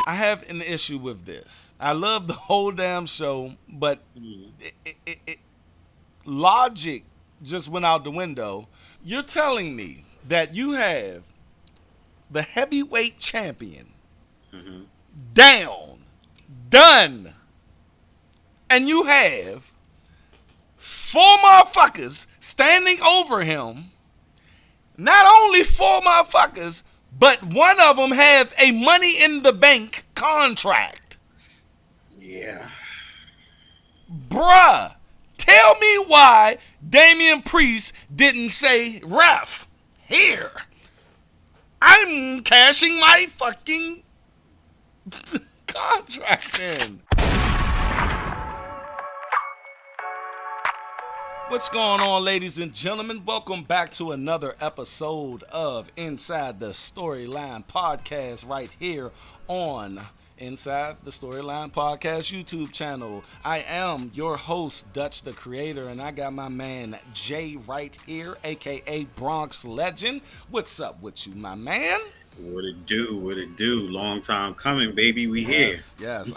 I have an issue with this. I love the whole damn show, but logic just went out the window. You're telling me that you have the heavyweight champion down, done, and you have four motherfuckers standing over him. Not only four motherfuckers, but one of them have a Money in the Bank contract. Yeah. Bruh, tell me why Damian Priest didn't say, ref, here, I'm cashing my fucking contract in. What's going on, ladies and gentlemen? Welcome back to another episode of Inside the Storyline Podcast right here on Inside the Storyline Podcast YouTube channel. I am your host, Dutch the Creator, and I got my man Jay right here, aka Bronx Legend. What's up with you, my man? What it do? What it do? Long time coming, baby. We here. Yes.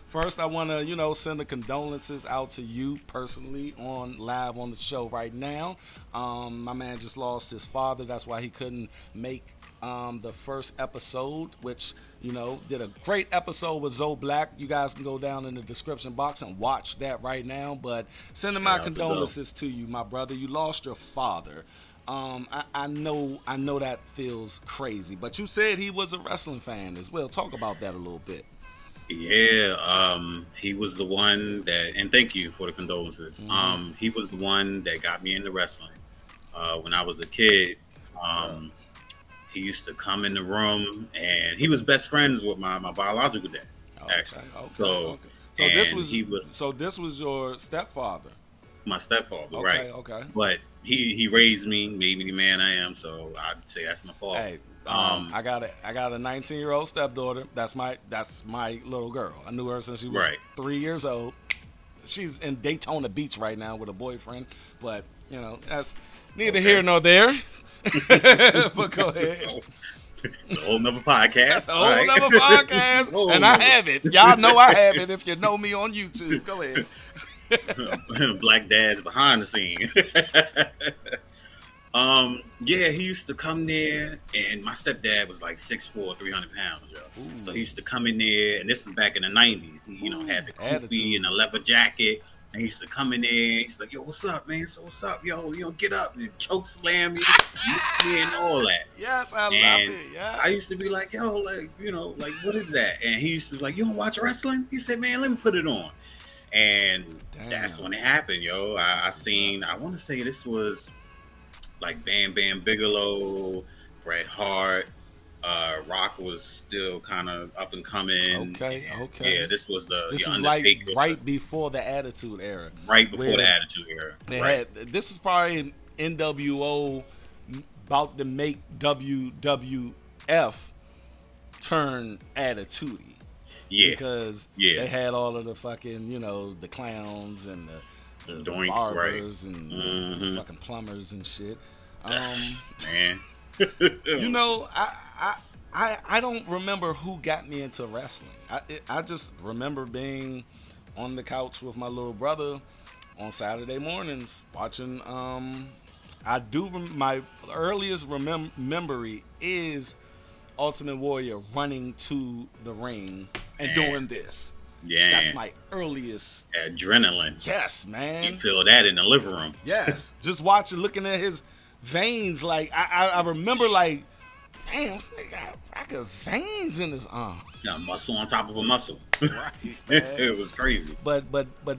First, I want to, send the condolences out to you personally live on the show right now. My man just lost his father. That's why he couldn't make the first episode, which, did a great episode with Zoe Black. You guys can go down in the description box and watch that right now. But sending my condolences to you, my brother. You lost your father. I know that feels crazy, but you said he was a wrestling fan as well. Talk about that a little bit. Yeah, he was the one that, and thank you for the condolences. He was the one that got me into wrestling. When I was a kid, he used to come in the room, and he was best friends with my biological dad. Actually, So this was your stepfather. My stepfather, Okay, right? Okay. But he raised me, made me the man I am. So I'd say that's my fault. Hey, I got a 19-year-old stepdaughter. That's my little girl. I knew her since she was 3 years old. She's in Daytona Beach right now with a boyfriend. But that's neither here nor there. But go ahead. It's a whole nother podcast. That's a whole nother podcast. And I have it. Y'all know I have it if you know me on YouTube. Go ahead. Black dads behind the scene. Yeah, he used to come there, and my stepdad was like 6'4", 300 pounds, yo. So he used to come in there, and this is back in the 90s. He, had the kufi and the leather jacket, and he used to come in there, he's like, yo, what's up, man? So what's up, yo? Get up, and choke slam me, and all that. Yes, I love it, yeah. I used to be like, yo, what is that? And he used to be like, you don't watch wrestling? He said, man, let me put it on. And that's when it happened, yo. I want to say this was like Bam Bam Bigelow, Bret Hart, Rock was still kind of up and coming. Okay. Yeah, this was was like right before the Attitude Era. Right before the Attitude Era. This is probably NWO about to make WWF turn Attitude. Yeah, because they had all of the fucking, the clowns and the Doink, barbers and the fucking plumbers and shit. Man, I don't remember who got me into wrestling. I just remember being on the couch with my little brother on Saturday mornings watching. My earliest memory is Ultimate Warrior running to the ring and doing this. Yeah. That's my earliest. Adrenaline. Yes, man. You feel that in the living room. Yes. Just watching, looking at his veins. Like, I remember, like, damn, this nigga got a rack of veins in his arm. Got muscle on top of a muscle. Right. It was crazy. But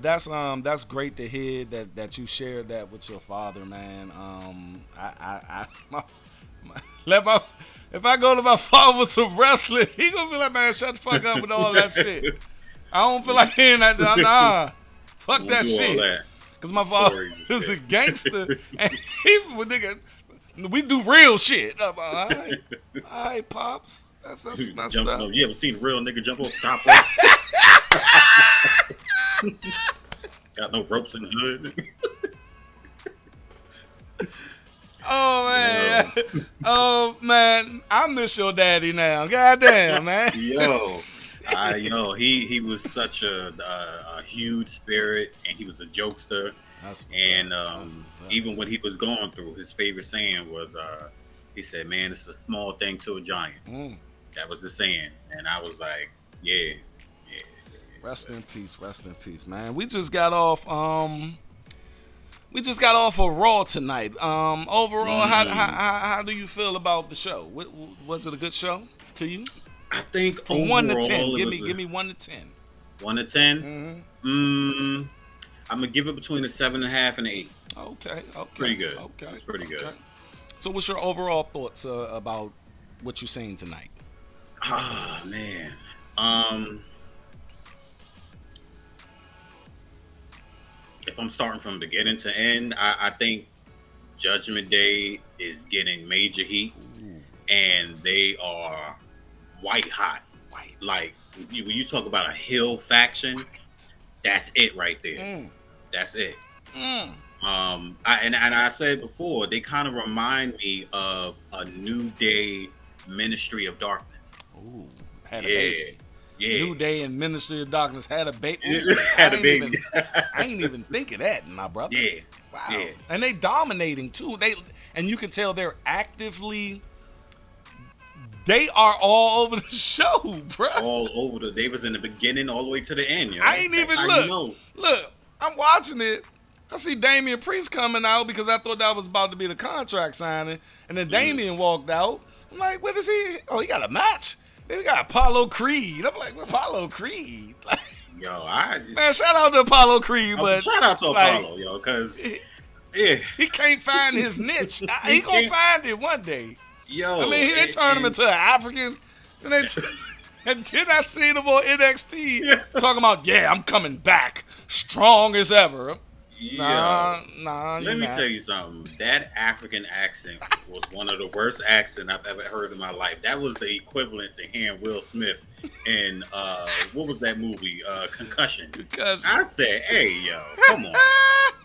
that's great to hear that you shared that with your father, man. If I go to my father with some wrestling, he gonna be like, man, shut the fuck up with all that shit. I don't feel like hearing that. Nah, fuck that shit. Because my father is a gangster, and we do real shit. I'm like, all right, pops. That's my stuff. You ever seen a real nigga jump off the top rope? Got no ropes in the hood. Oh man, I miss your daddy now. Goddamn, man. Yo, He was such a huge spirit, and he was a jokester. And even when he was going through, his favorite saying was, he said, "Man, it's a small thing to a giant." That was the saying, and I was like, "Yeah." Rest in peace, man. We just got off. Of Raw tonight. Overall, how do you feel about the show? Was it a good show to you? I think from overall, 1 to 10. Give me 1 to 10. 1 to 10. I'm gonna give it between a 7.5 and an 8. Okay. Pretty good. Okay, it's pretty good. So, what's your overall thoughts about what you're seeing tonight? Ah, man. If I'm starting from beginning to end, I think Judgment Day is getting major heat, and they are white hot. Like when you talk about a heel faction, that's it right there. That's it. I said before, they kind of remind me of a New Day Ministry of Darkness. Ooh, had a baby. Yeah. New Day and Ministry of Darkness had a baby. Had a baby. I ain't even think of that, my brother. Yeah. Wow. Yeah. And they dominating too. And you can tell they're actively. They are all over the show, bro. All over they was in the beginning all the way to the end. You know? I ain't even look. Look, I'm watching it. I see Damian Priest coming out because I thought that was about to be the contract signing, and then Damian walked out. I'm like, what is he? Oh, he got a match. Then we got Apollo Creed. I'm like, Apollo Creed? Man, shout out to Apollo Creed, but shout out to Apollo, because he can't find his niche. He gonna find it one day. I mean, they turned him into an African, and then I seen him on NXT talking about, I'm coming back strong as ever. Nah. Let me tell you something. That African accent was one of the worst accents I've ever heard in my life. That was the equivalent to hearing Will Smith in what was that movie? Concussion. I said, "Hey, yo, come on,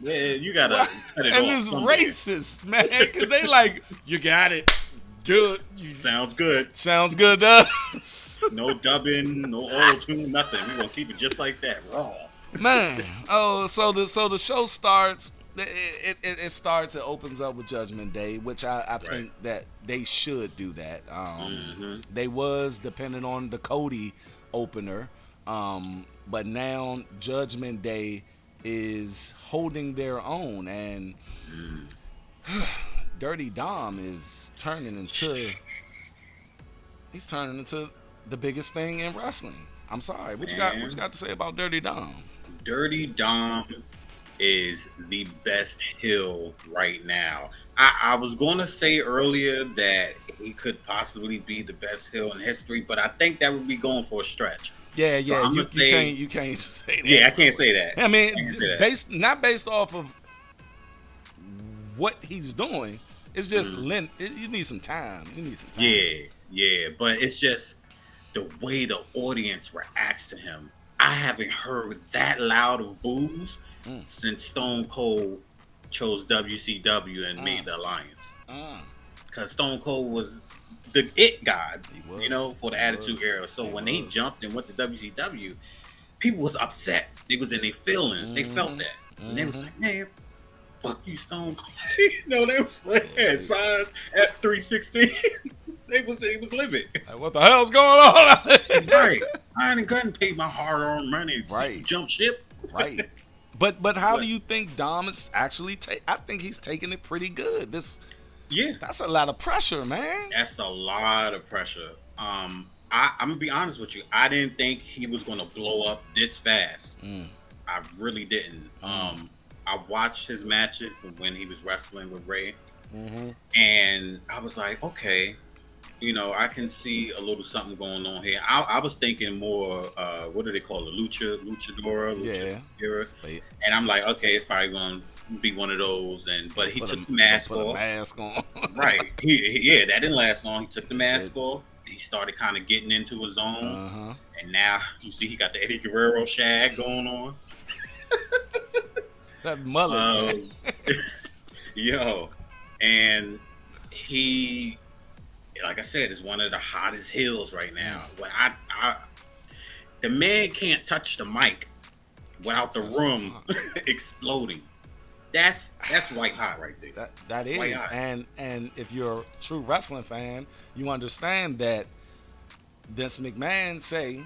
man, you gotta cut it off." And it's racist, man, because they like, you got it. Good. Sounds good. Sounds good to us. No dubbing, no auto-tune, nothing. We're gonna keep it just like that, raw. Man, so the show starts. It starts. It opens up with Judgment Day, which I think that they should do that. They was dependent on the Cody opener, but now Judgment Day is holding their own, and Dirty Dom is turning into the biggest thing in wrestling. I'm sorry. What you got to say about Dirty Dom? Dirty Dom is the best heel right now. I was going to say earlier that he could possibly be the best heel in history, but I think that would be going for a stretch. Yeah. So you can't say that. Yeah, I can't say that. I mean, not based off of what he's doing. It's just you need some time. Yeah, but it's just the way the audience reacts to him. I haven't heard that loud of boos since Stone Cold chose WCW and made the alliance. Because Stone Cold was the it guy, for the Attitude Era. So when they jumped and went to WCW, people was upset. They was in their feelings. They felt that. And they was like, man, fuck you, Stone Cold. They was like, signed F316. They was livid. Like, what the hell's going on? Right. I ain't gonna pay my hard-earned money to jump ship. Right. But how do you think Dom is actually I think he's taking it pretty good. That's a lot of pressure, man. That's a lot of pressure. I'm gonna be honest with you. I didn't think he was gonna blow up this fast. I really didn't. I watched his matches when he was wrestling with Ray, and I was like, okay, I can see a little something going on here. I was thinking more, what do they call it? Luchadora. And I'm like, okay, it's probably going to be one of those. But he took the mask off. Right. That didn't last long. He took the mask off. He started kind of getting into his zone. And now, you see, he got the Eddie Guerrero shag going on. That mullet, and he, like I said, is one of the hottest heels right now. When The man can't touch the mic without the room exploding. That's white hot right there. That is, and if you're a true wrestling fan, you understand that Vince McMahon say,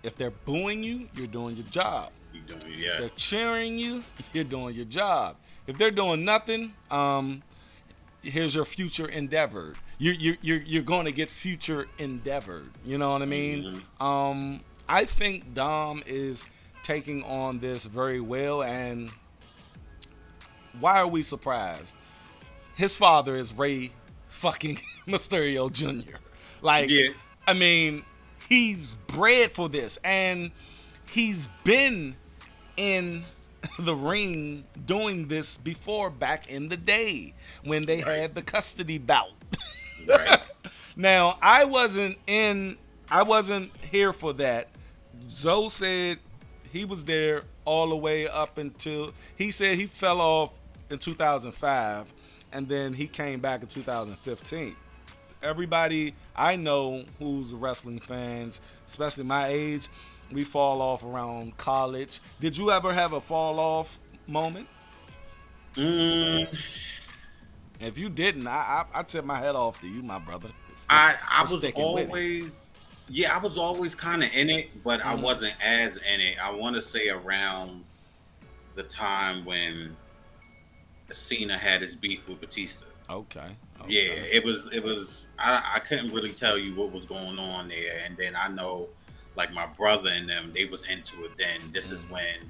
if they're booing you, you're doing your job. If they're cheering you, you're doing your job. If they're doing nothing, here's your future endeavored. You're going to get future endeavored. You know what I mean? Mm-hmm. I think Dom is taking on this very well, and why are we surprised? His father is Rey fucking Mysterio Jr. Like, I mean, he's bred for this, and he's been in the ring doing this before, back in the day when they had the custody bout. Right. Now, I wasn't here for that. Zoe said he was there all the way up until, he said he fell off in 2005, and then he came back in 2015. Everybody I know who's wrestling fans, especially my age, we fall off around college. Did you ever have a fall off moment? If you didn't, I tip my head off to you, my brother. I was always, I was always kind of in it, but I wasn't as in it. I want to say around the time when Cena had his beef with Batista. Okay. Yeah, it was. I couldn't really tell you what was going on there, and then I know, like, my brother and them, they was into it. Then this is when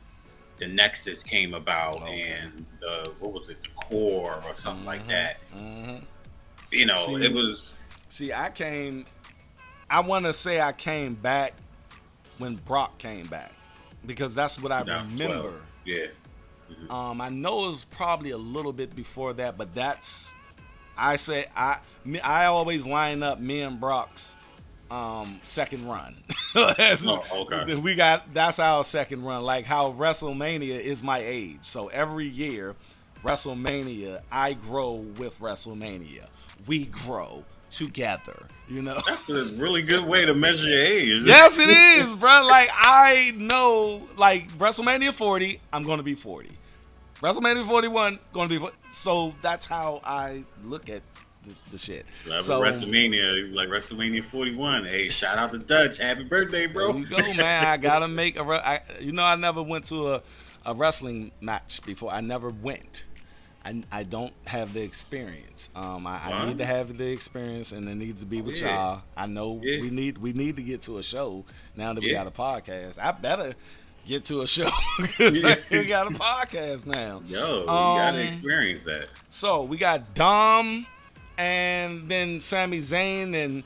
the Nexus came about, and what was it, the Core or something like that. You know, it was. See, I want to say I came back when Brock came back, because that's what I remember. 12. Yeah. Mm-hmm. I know it was probably a little bit before that, but that's, I always line up me and Brock's second run. That's our second run. Like how WrestleMania is my age. So every year, WrestleMania, I grow with WrestleMania. We grow together. You know, that's a really good way to measure your age. Yes, it is, bro. Like, I know, like, WrestleMania 40, I'm going to be 40. WrestleMania 41, going to be 40. So that's how I look at the shit. So WrestleMania, like WrestleMania 41. Hey, shout out to Dutch. Happy birthday, bro. There you go, man. I got to make I never went to a wrestling match before. I never went. I don't have the experience. I need to have the experience, and it needs to be with y'all. I know we need to get to a show now that we got a podcast. I better get to a show because we got a podcast now. Yo, we gotta experience that. So we got Dom, and then Sammy Zhang and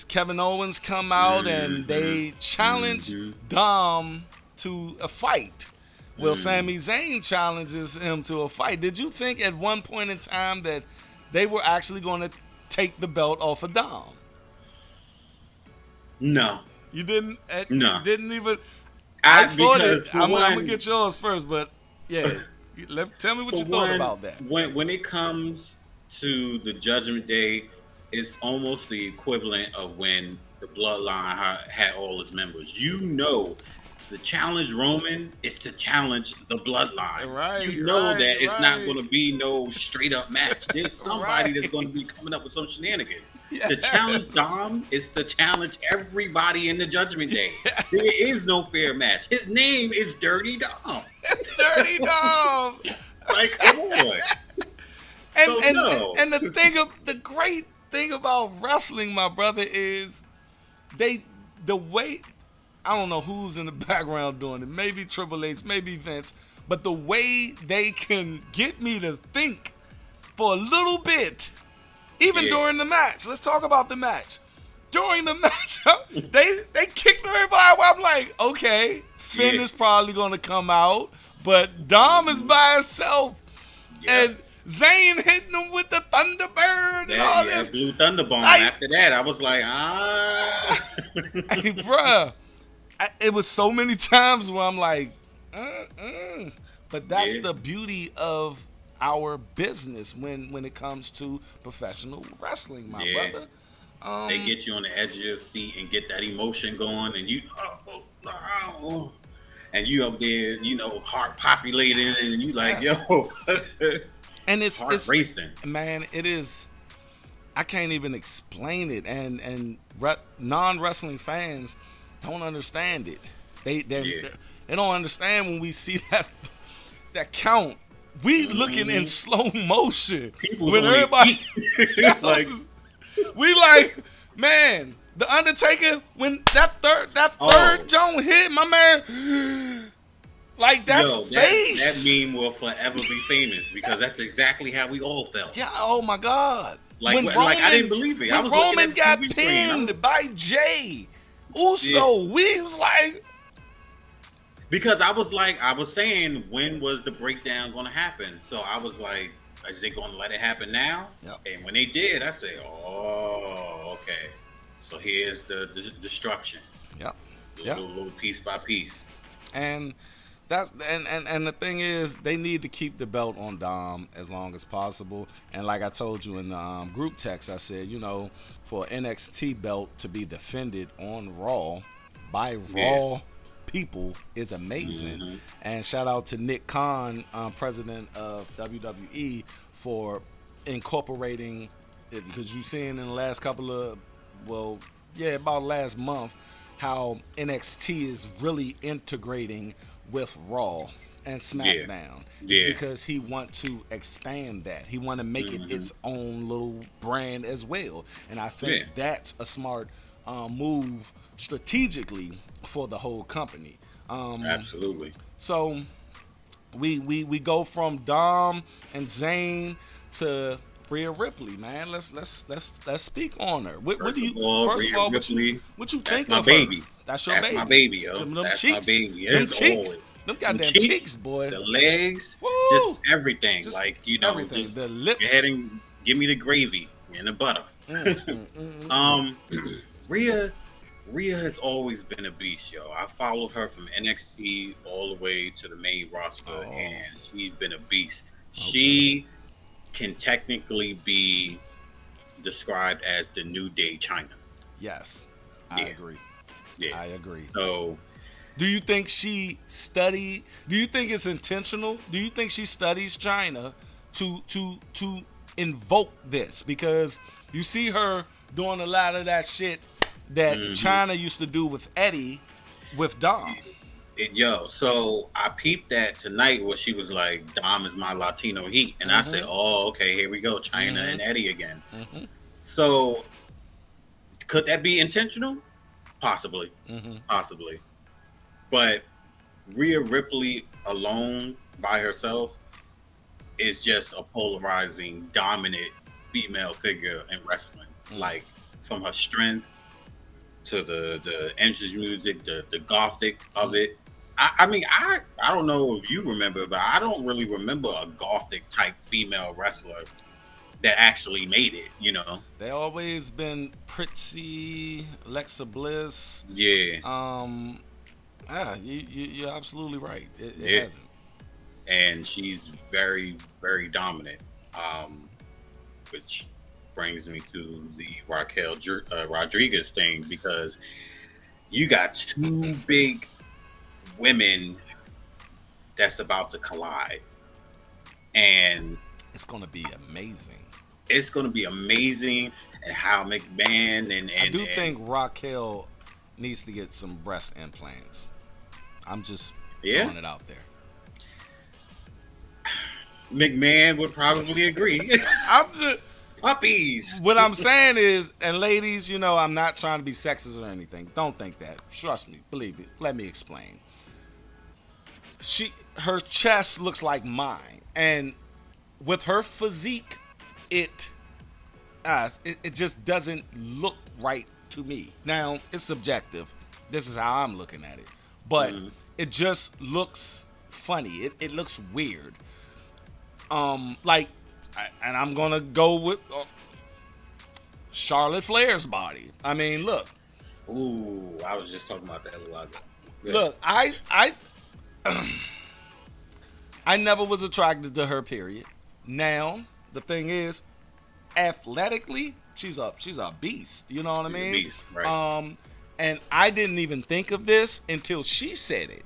Kevin Owens come out, and they challenge Dom to a fight. Well, Sammy Zhang challenges him to a fight. Did you think at one point in time that they were actually going to take the belt off of Dom? No. You didn't? No. You didn't even... I thought it. I'm going to get yours first, but yeah. Tell me what you thought about that. When it comes to the Judgment Day, it's almost the equivalent of when the Bloodline had all its members. You know, to challenge Roman is to challenge the Bloodline. Right, you know that it's not going to be no straight up match. There's somebody that's going to be coming up with some shenanigans. To challenge Dom is to challenge everybody in the Judgment Day. There is no fair match. His name is Dirty Dom. It's Dirty Dom. Like, come on. And the great thing about wrestling, my brother, is the way. I don't know who's in the background doing it. Maybe Triple H, maybe Vince. But the way they can get me to think for a little bit, even during the match. Let's talk about the match. During the match, they kicked everybody. I'm like, okay, Finn is probably going to come out. But Dom is by himself. Yeah. And Zayn hitting him with the Thunderbird and all this. Blue Thunderbomb. After that, I was like, Hey, bruh. It was so many times where I'm like, but that's the beauty of our business when it comes to professional wrestling, my brother. They get you on the edge of your seat and get that emotion going, and you, oh. And you up there, heart populating, and you like, yes. yo. And it's racing. Man, it is. I can't even explain it. And non-wrestling fans don't understand it. They don't understand when we see that count. We looking in slow motion. People's when everybody like, we like, man, the Undertaker, when that third Joan hit, my man, like that face. That meme will forever be famous because that's exactly how we all felt. Yeah, oh my God. Like, Roman, I didn't believe it. When Roman got pinned by Jay Uso, we was like, because I was saying, when was the breakdown going to happen? So I was like, is they going to let it happen now? Yep. And when they did, I said, oh, okay. So here's the destruction. Yep. Little piece by piece. And that's and the thing is, they need to keep the belt on Dom as long as possible. And like I told you in the group text, I said, for NXT belt to be defended on Raw by Raw people is amazing. Mm-hmm. And shout out to Nick Khan, president of WWE, for incorporating it, because you've seen in the last couple of, about last month, how NXT is really integrating with Raw and SmackDown. It's because he wants to expand that. He want to make it its own little brand as well. And I think that's a smart move strategically for the whole company. Absolutely. So we go from Dom and Zayn to Rhea Ripley, man. Let's speak on her. What do you? First of all, what you think of her? That's your baby. That's my baby, yo. That's cheeks. My baby. Them cheeks. Them goddamn cheeks, boy. The legs. Woo! Just everything. Just everything. Just the lips. Go ahead and give me the gravy and the butter. Rhea has always been a beast, yo. I followed her from NXT all the way to the main roster, and she's been a beast. Okay. She can technically be described as the New Day China. Yes, I agree. Yeah, I agree. So, do you think she studied? Do you think it's intentional? Do you think she studies China to invoke this? Because you see her doing a lot of that shit that China used to do with Eddie, with Dom. So I peeped that tonight where she was like, Dom is my Latino heat. And I said, oh, okay, here we go. China and Eddie again. So could that be intentional? Possibly. Possibly. But Rhea Ripley alone by herself is just a polarizing, dominant female figure in wrestling. Like, from her strength to the entrance music, the gothic of it. I mean, I don't know if you remember, but I don't really remember a gothic type female wrestler that actually made it, They always been Pritzy, Alexa Bliss. Yeah. You're absolutely right. It hasn't. And she's very, very dominant. Which brings me to the Raquel Rodriguez thing, because you got two big women that's about to collide, and it's going to be amazing. It's going to be amazing, and how McMahon and I do think Raquel needs to get some breast implants. I'm just throwing it out there. McMahon would probably agree. I'm just puppies. What I'm saying is, and ladies, I'm not trying to be sexist or anything. Don't think that. Trust me. Believe me. Let me explain. Her chest looks like mine, and with her physique, it just doesn't look right to me. Now, it's subjective. This is how I'm looking at it, but it just looks funny. It looks weird. And I'm gonna go with Charlotte Flair's body. I mean, look. Ooh, I was just talking about that a little while ago. Yeah. Look, I never was attracted to her, period. Now, the thing is, athletically, she's a beast. You know what I mean? Beast, right. And I didn't even think of this until she said it.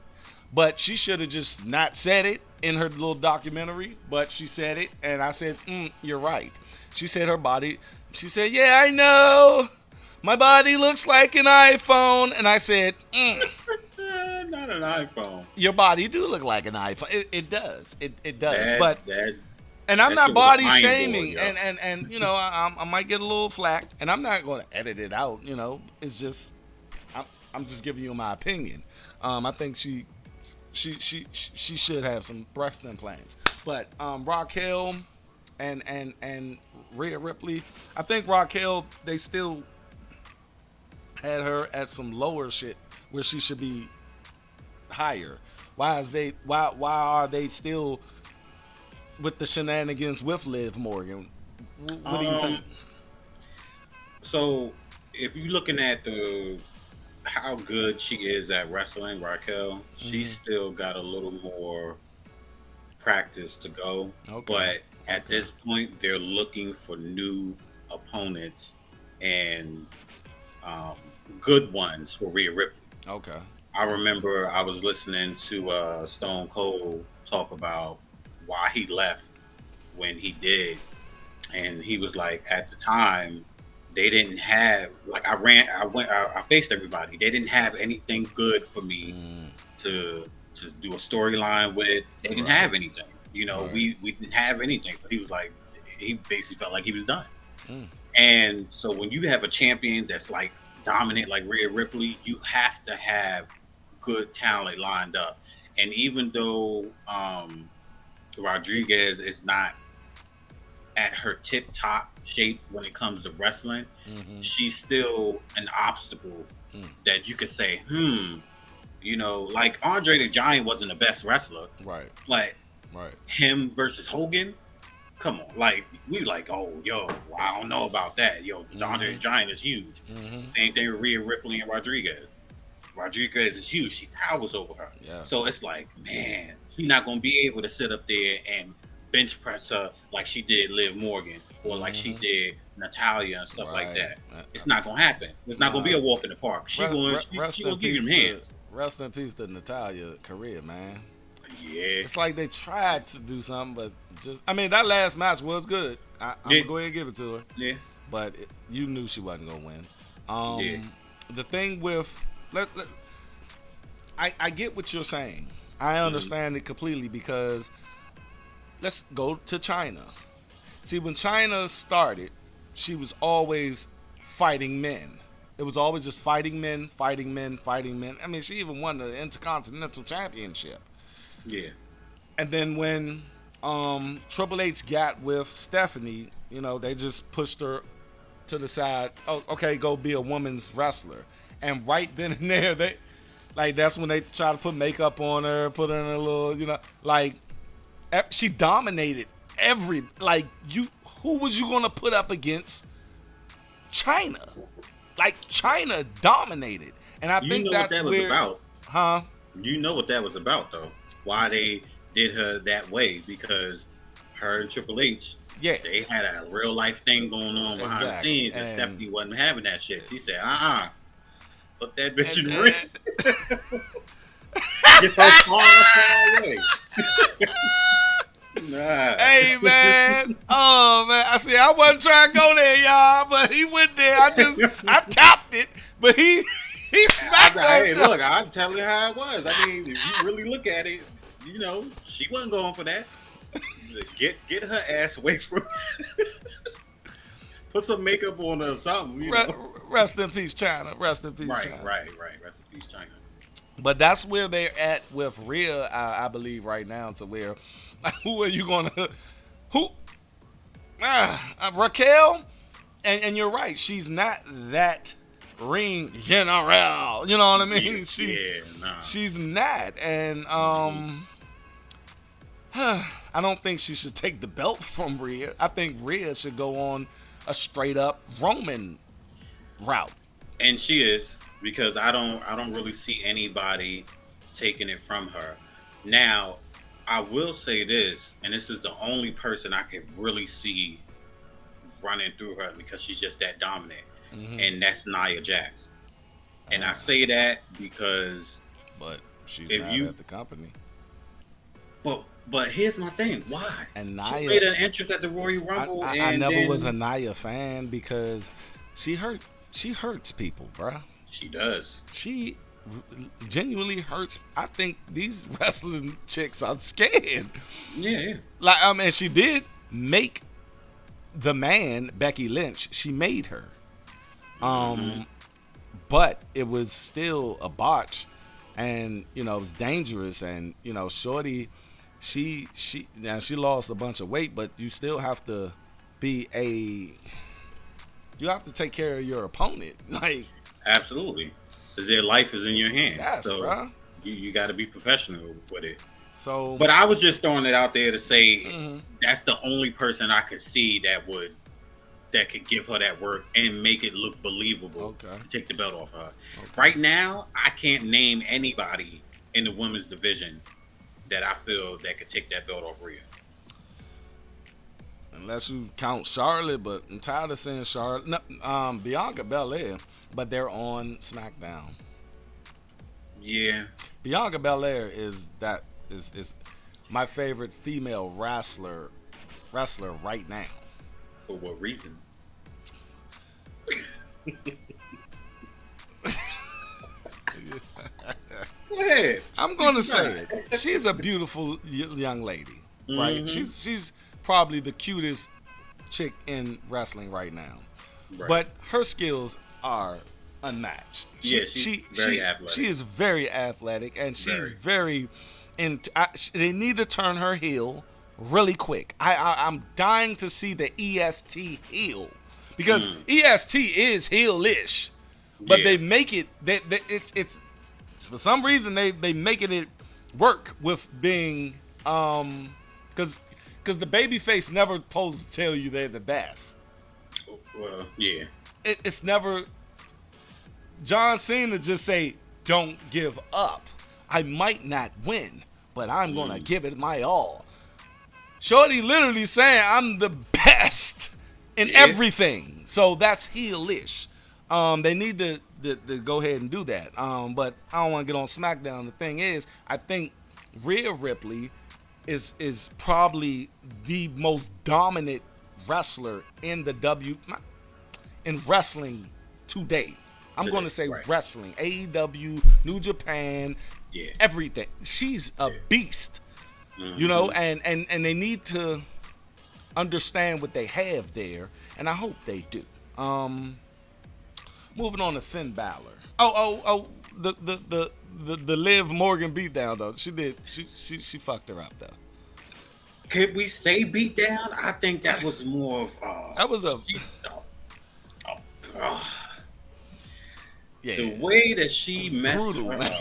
But she should have just not said it in her little documentary. But she said it, and I said, you're right. She said her body. She said, yeah, I know. My body looks like an iPhone. And I said, not an iPhone. Your body do look like an iPhone. It does. It does. And I'm that not shit was body a fine shaming, boy, yo. and you know I might get a little flack, and I'm not going to edit it out. You know, it's just I'm just giving you my opinion. I think she should have some breast implants, but Raquel and Rhea Ripley, I think Raquel, they still had her at some lower shit where she should be higher. Why are they still with the shenanigans with Liv Morgen? What do you think? So, if you're looking at how good she is at wrestling, Raquel, she's still got a little more practice to go. Okay. But at this point, they're looking for new opponents and good ones for Rhea Ripley. Okay. I remember I was listening to Stone Cold talk about why he left when he did, and he was like, at the time they didn't have, like, I faced everybody. They didn't have anything good for me to do a storyline with. They didn't have anything, you know. We didn't have anything. So he was like, he basically felt like he was done. And so when you have a champion that's like dominant like Rhea Ripley, you have to have good talent lined up. And even though Rodriguez is not at her tip top shape when it comes to wrestling, she's still an obstacle that you could say, you know, like Andre the Giant wasn't the best wrestler, right? Like, him versus Hogan, come on, like, we like, oh, yo, well, I don't know about that, yo. Andre the Giant is huge. Same thing with Rhea Ripley and Rodriguez. Rodriguez is huge. She towers over her. Yes. So it's like, man, she's not gonna be able to sit up there and bench press her like she did Liv Morgan or like she did Natalia and stuff like that. It's not gonna happen. It's not gonna be a walk in the park. She gonna give you them hands. Rest in peace to Natalia career, man. Yeah. It's like they tried to do something, but just, I mean, that last match was good. I'm gonna go ahead and give it to her. Yeah. But you knew she wasn't gonna win. The thing with I get what you're saying. I understand it completely, because let's go to China. See, when China started, she was always fighting men. It was always just fighting men. I mean, she even won the Intercontinental Championship. Yeah. And then when Triple H got with Stephanie, you know, they just pushed her to the side. Oh, okay, go be a woman's wrestler. And right then and there, that's when they try to put makeup on her, put her in a little, you know, like, she dominated who was you gonna put up against China? Like, China dominated, and I think that's what that was about, huh? You know what that was about, though. Why they did her that way? Because her and Triple H, they had a real life thing going on behind the scenes, and Stephanie wasn't having that shit. She said, put that bitch in the ring. Get her far away. Nah. Hey, man. Oh, man. I wasn't trying to go there, y'all, but he went there. I tapped it, but he smacked her. Hey, look, I'm telling you how it was. I mean, if you really look at it, you know, she wasn't going for that. Get her ass away from her. Put some makeup on her or something. You know? Rest in peace, China. Rest in peace, China. Right. Rest in peace, China. But that's where they're at with Rhea, I believe, right now, to where, who are you going to, Raquel, and you're right, she's not that ring general, you know what I mean? She's not, and I don't think she should take the belt from Rhea. I think Rhea should go on a straight up Roman route. And she is, because I don't really see anybody taking it from her. Now, I will say this, and this is the only person I can really see running through her because she's just that dominant, and that's Nia Jax. And I say that because but she's if not you at the company. But here's my thing. Why? And She Nia, made an entrance at the Royal Rumble, I and never then was a Nia fan because she hurts people, bruh. she does. She genuinely hurts. I think these wrestling chicks are scared. Yeah. Like, I mean, she did make the man, Becky Lynch. She made her. But it was still a botch, and it was dangerous. And Shorty, she lost a bunch of weight, but you still have to you have to take care of your opponent. Like, Absolutely. Because their life is in your hands. yes, so bro. you got to be professional with it. So, But I was just throwing it out there to say that's the only person I could see that could give her that work and make it look believable. Okay. To take the belt off her. Okay. Right now, I can't name anybody in the women's division that I feel that could take that belt off Rhea. unless you count Charlotte, but I'm tired of saying Charlotte. No, Bianca Belair, but they're on SmackDown. Yeah. Bianca Belair is my favorite female wrestler right now. For what reasons? Go ahead. I'm going to say it. She's a beautiful young lady, right? She's probably the cutest chick in wrestling right now. Right. But her skills are unmatched. She's very athletic. She is very athletic, and she's very they need to turn her heel really quick. I'm dying to see the EST heel, because EST is heelish, but they make it it's for some reason they making it work with being because the babyface never supposed to tell you they're the best. Well, yeah. It's never. John Cena just say, "Don't give up. I might not win, but I'm gonna give it my all." Shorty literally saying, "I'm the best in everything." So that's heelish. They need to go ahead and do that. But I don't want to get on SmackDown. The thing is, I think Rhea Ripley is probably the most dominant wrestler in in wrestling today. I'm going to say wrestling, AEW, New Japan, everything. She's a beast, and they need to understand what they have there, and I hope they do. Moving on to Finn Balor. The Liv Morgen beatdown though. She fucked her up though. Could we say beatdown? I think that was more of that was a the way that she messed brutal, her man. up.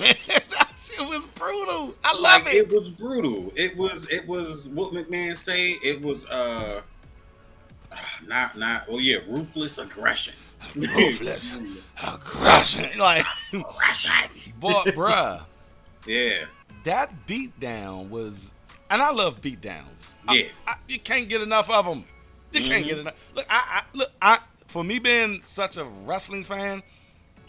It was brutal. I love it. It was brutal. It was what McMahon say. It was ruthless aggression. Ruthless aggression. Like bruh. Yeah. That beatdown was, and I love beatdowns. Yeah. You can't get enough of them. You can't get enough. Look, for me being such a wrestling fan,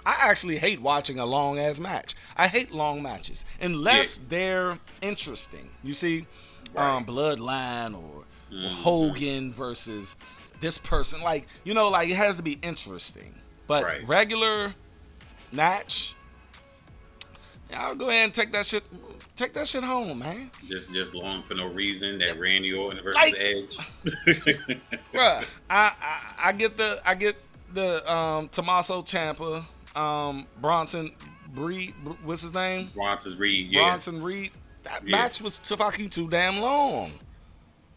I actually hate watching a long ass match. I hate long matches unless they're interesting. You see, Bloodline or Hogan versus this person, like it has to be interesting. But regular match, I'll go ahead and take that shit home, man. Just long for no reason. That Randy Orton versus Edge. Bruh, I get the Tommaso Ciampa, Bronson Reed, what's his name? Bronson Reed, yeah. Bronson Reed. That match was fucking too damn long.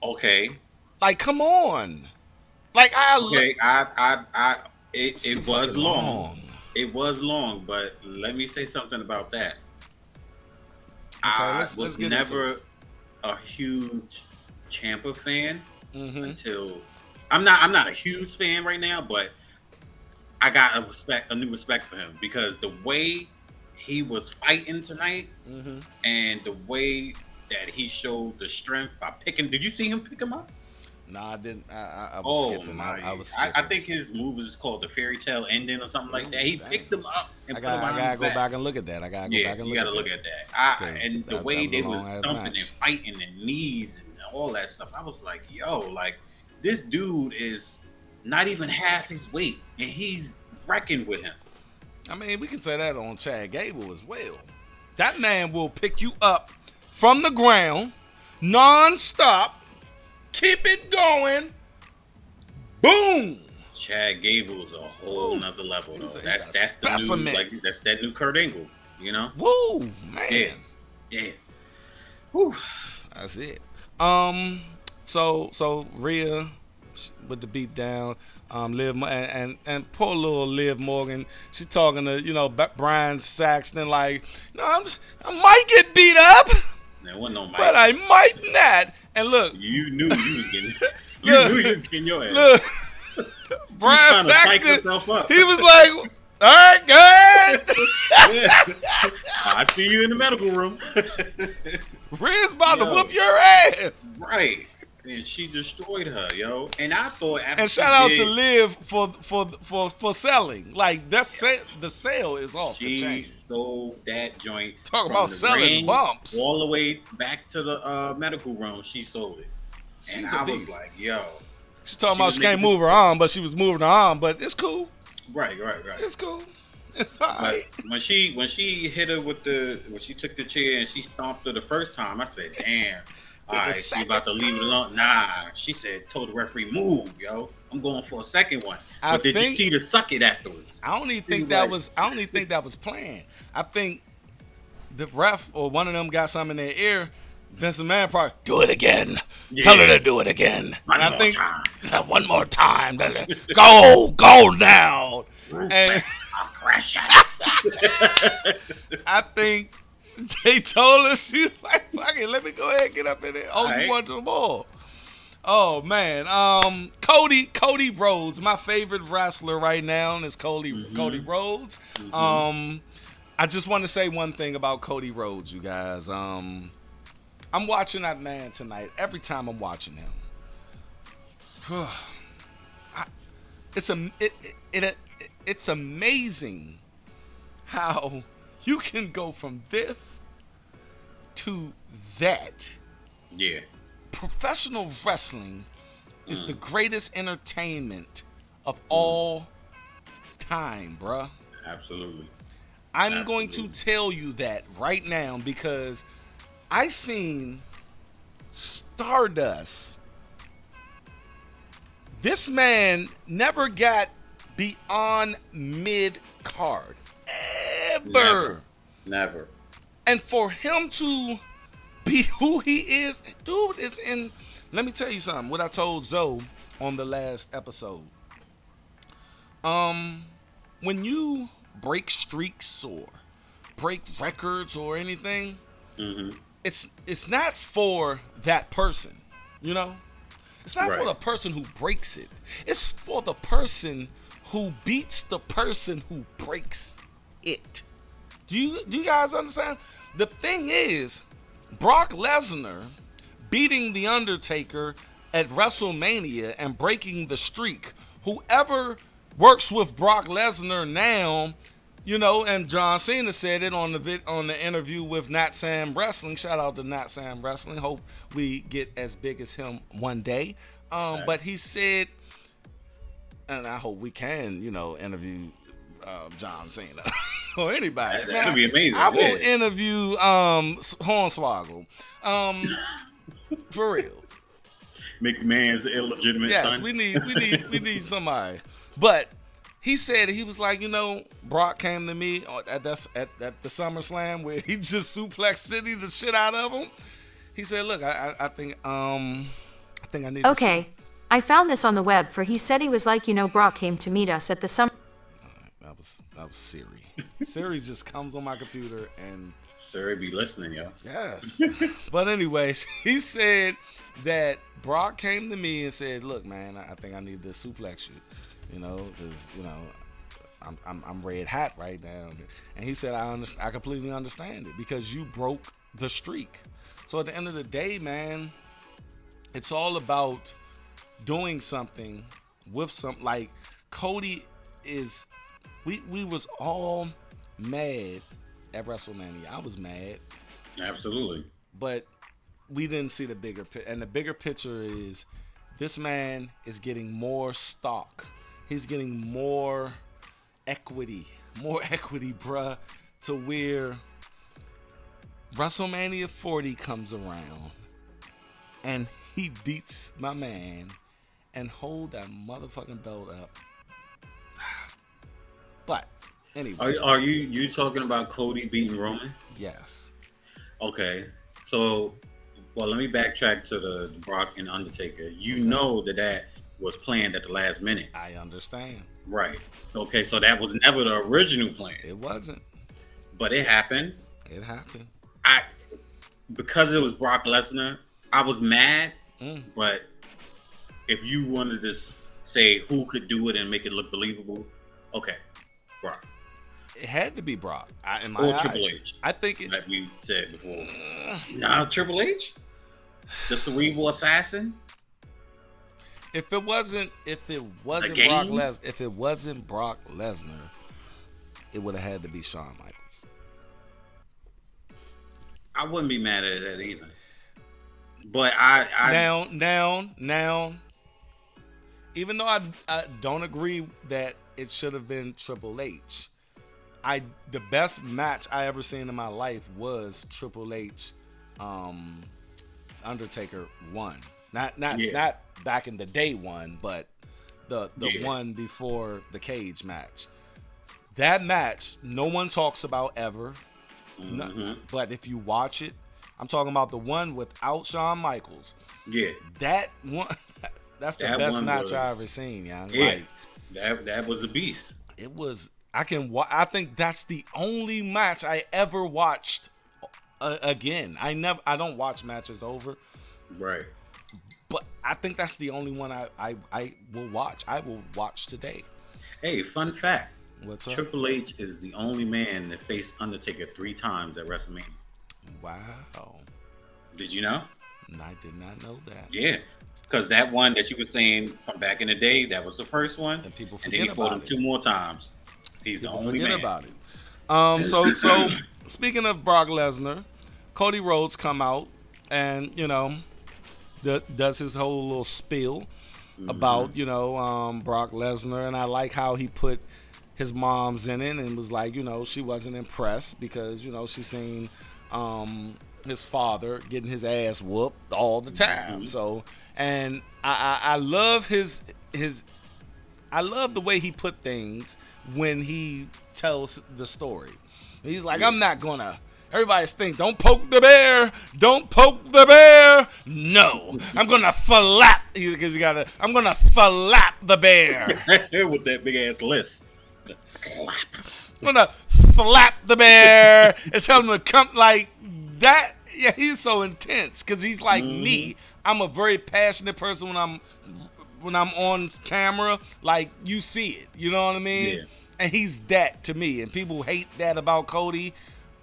Okay. Like, come on. Like, it was long. It was long, but let me say something about that. I was never a huge Ciampa fan until I'm not a huge fan right now, but I got a new respect for him because the way he was fighting tonight and the way that he showed the strength by picking. Did you see him pick him up? No, I didn't. I was Oh skipping. my! I was skipping. I think his move is called the fairy tale ending or something like that. He Dang. picked him up and I put him gotta behind his go back. back and look at that. I gotta go Yeah, back and you look got to at look that. at that. 'Cause And the that way was a they was long-ass thumping match. and fighting and knees and all that stuff, I was like, yo, like this dude is not even half his weight, and he's wrecking with him. I mean, we can say that on Chad Gable as well. That man will pick you up from the ground, non-stop, keep it going, boom. Chad Gable is a whole nother level, though. That's the new, like, that's that new Kurt Angle, you know? Woo, man. Yeah. Woo. That's it. So Rhea with the beat down, Liv and poor little Liv Morgen. She talking to Brian Saxton like, I might get beat up, There wasn't no mic. but I might not. And look, you knew you was getting, knew you was getting your ass. Look, Brian Saxton, he was like, all right, go ahead. I see you in the medical room. Rhea's about to whoop your ass. Right. And she destroyed her, yo. And I thought after and shout out to Liv for selling. Like the sale is off the chain. She sold that joint. Talk about selling bumps. All the way back to the medical room, she sold it. She's and a I beast. was like, yo. She's talking about she can't move her arm, but she was moving her arm. But it's cool. Right. It's cool. It's all right. When she hit her when she took the chair and she stomped her the first time, I said, damn. All right, she about to leave it alone. Nah, she told the referee, move, yo. I'm going for a second one. But did you see the suck it afterwards? I don't even think that was planned. I think the ref or one of them got something in their ear. Vince McMahon probably do it again. Yeah. Tell her to do it again. One more time. Go now. And I'll crash out. I think they told her, she was like, fuck it, let me go ahead and get up in there. Oh, you want some more? Oh, man. Cody Rhodes, my favorite wrestler right now is Cody Rhodes. Mm-hmm. I just want to say one thing about Cody Rhodes, you guys. I'm watching that man tonight. Every time I'm watching him, it's amazing how you can go from this to that. Yeah. Professional wrestling is the greatest entertainment of all time, bruh. Absolutely. I'm going to tell you that right now because I seen Stardust. This man never got beyond mid-card. Never. And for him to be who he is, dude is in. Let me tell you something. What I told Zoe on the last episode. When you break streaks or break records or anything, it's not for that person, you know? It's not for the person who breaks it. It's for the person who beats the person who breaks it. Do you guys understand? The thing is, Brock Lesnar beating The Undertaker at WrestleMania and breaking the streak. Whoever works with Brock Lesnar now, you know, and John Cena said it on the interview with Not Sam Wrestling. Shout out to Not Sam Wrestling. Hope we get as big as him one day. But he said, and I hope we can, you know, interview John Cena or anybody. That would be amazing. I will interview Hornswoggle. For real. McMahon's illegitimate son. Yes, we need somebody. But he said, he was like, you know, Brock came to me at the SummerSlam where he just suplexed City the shit out of him. He said, look, I think I need Okay. I found this on the web for he said he was like, you know, Brock came to meet us at the summer. That was Siri. Siri just comes on my computer and Siri be listening, yo. Yes. But anyways, he said that Brock came to me and said, look, man, I think I need to suplex you, you know, because, you know, I'm red hot right now. And he said, I completely understand it because you broke the streak. So at the end of the day, man, it's all about doing something with some, like, Cody is, we was all mad at WrestleMania. I was mad. Absolutely. But we didn't see the bigger picture. And the bigger picture is this man is getting more stock. He's getting more equity, bruh, to where WrestleMania 40 comes around and he beats my man and hold that motherfucking belt up. But anyway. Are you talking about Cody beating Roman? Yes. Okay. So, well, let me backtrack to the Brock and Undertaker. You know that was planned at the last minute. I understand. Right. Okay, so that was never the original plan. It wasn't. But it happened. It happened. Because it was Brock Lesnar, I was mad. But if you wanted to say who could do it and make it look believable, okay, Brock. It had to be Brock. Triple H. I think it. Like we said before. Triple H? The cerebral assassin? If it wasn't Brock Lesnar, it would have had to be Shawn Michaels. I wouldn't be mad at that either. But now, even though I don't agree that it should have been Triple H, the best match I ever seen in my life was Triple H, Undertaker 1. Not back in the day one, but the one before the cage match. That match, no one talks about ever. No, but if you watch it, I'm talking about the one without Shawn Michaels. Yeah. That one, that's the best match I ever seen, young. Yeah. That was a beast. It was. I think that's the only match I ever watched again. I don't watch matches over. Right. But I think that's the only one I will watch. I will watch today. Hey, fun fact. What's up? Triple H is the only man that faced Undertaker 3 times at WrestleMania. Wow. Did you know? I did not know that. Yeah. Because that one that you were saying from back in the day, that was the first one. And people forget and then he fought him 2 more times. He's people the only forget man. About it. So speaking of Brock Lesnar, Cody Rhodes come out and, does his whole little spiel about, Brock Lesnar. And I like how he put his mom's in it and was like, she wasn't impressed because, she seen his father getting his ass whooped all the time. So, and I love I love the way he put things when he tells the story. He's like, I'm not gonna. Everybody's thinking, don't poke the bear. Don't poke the bear. No, I'm gonna flap. I'm gonna flap the bear with that big ass list. Slap. I'm gonna slap the bear and tell him to come like that. Yeah, he's so intense because he's like me. I'm a very passionate person when I'm on camera. Like, you see it, you know what I mean? Yeah. And he's that to me. And people hate that about Cody.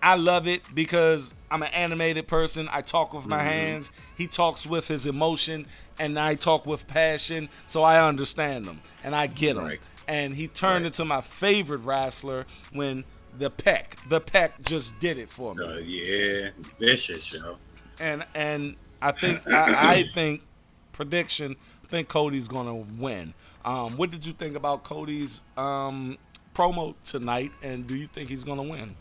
I love it because I'm an animated person. I talk with my hands. He talks with his emotion, and I talk with passion. So I understand him and I get him. Right. And he turned into my favorite wrestler when the Peck just did it for me. Yeah, vicious, And I think I think prediction. I think Cody's gonna win. What did you think about Cody's promo tonight? And do you think he's gonna win?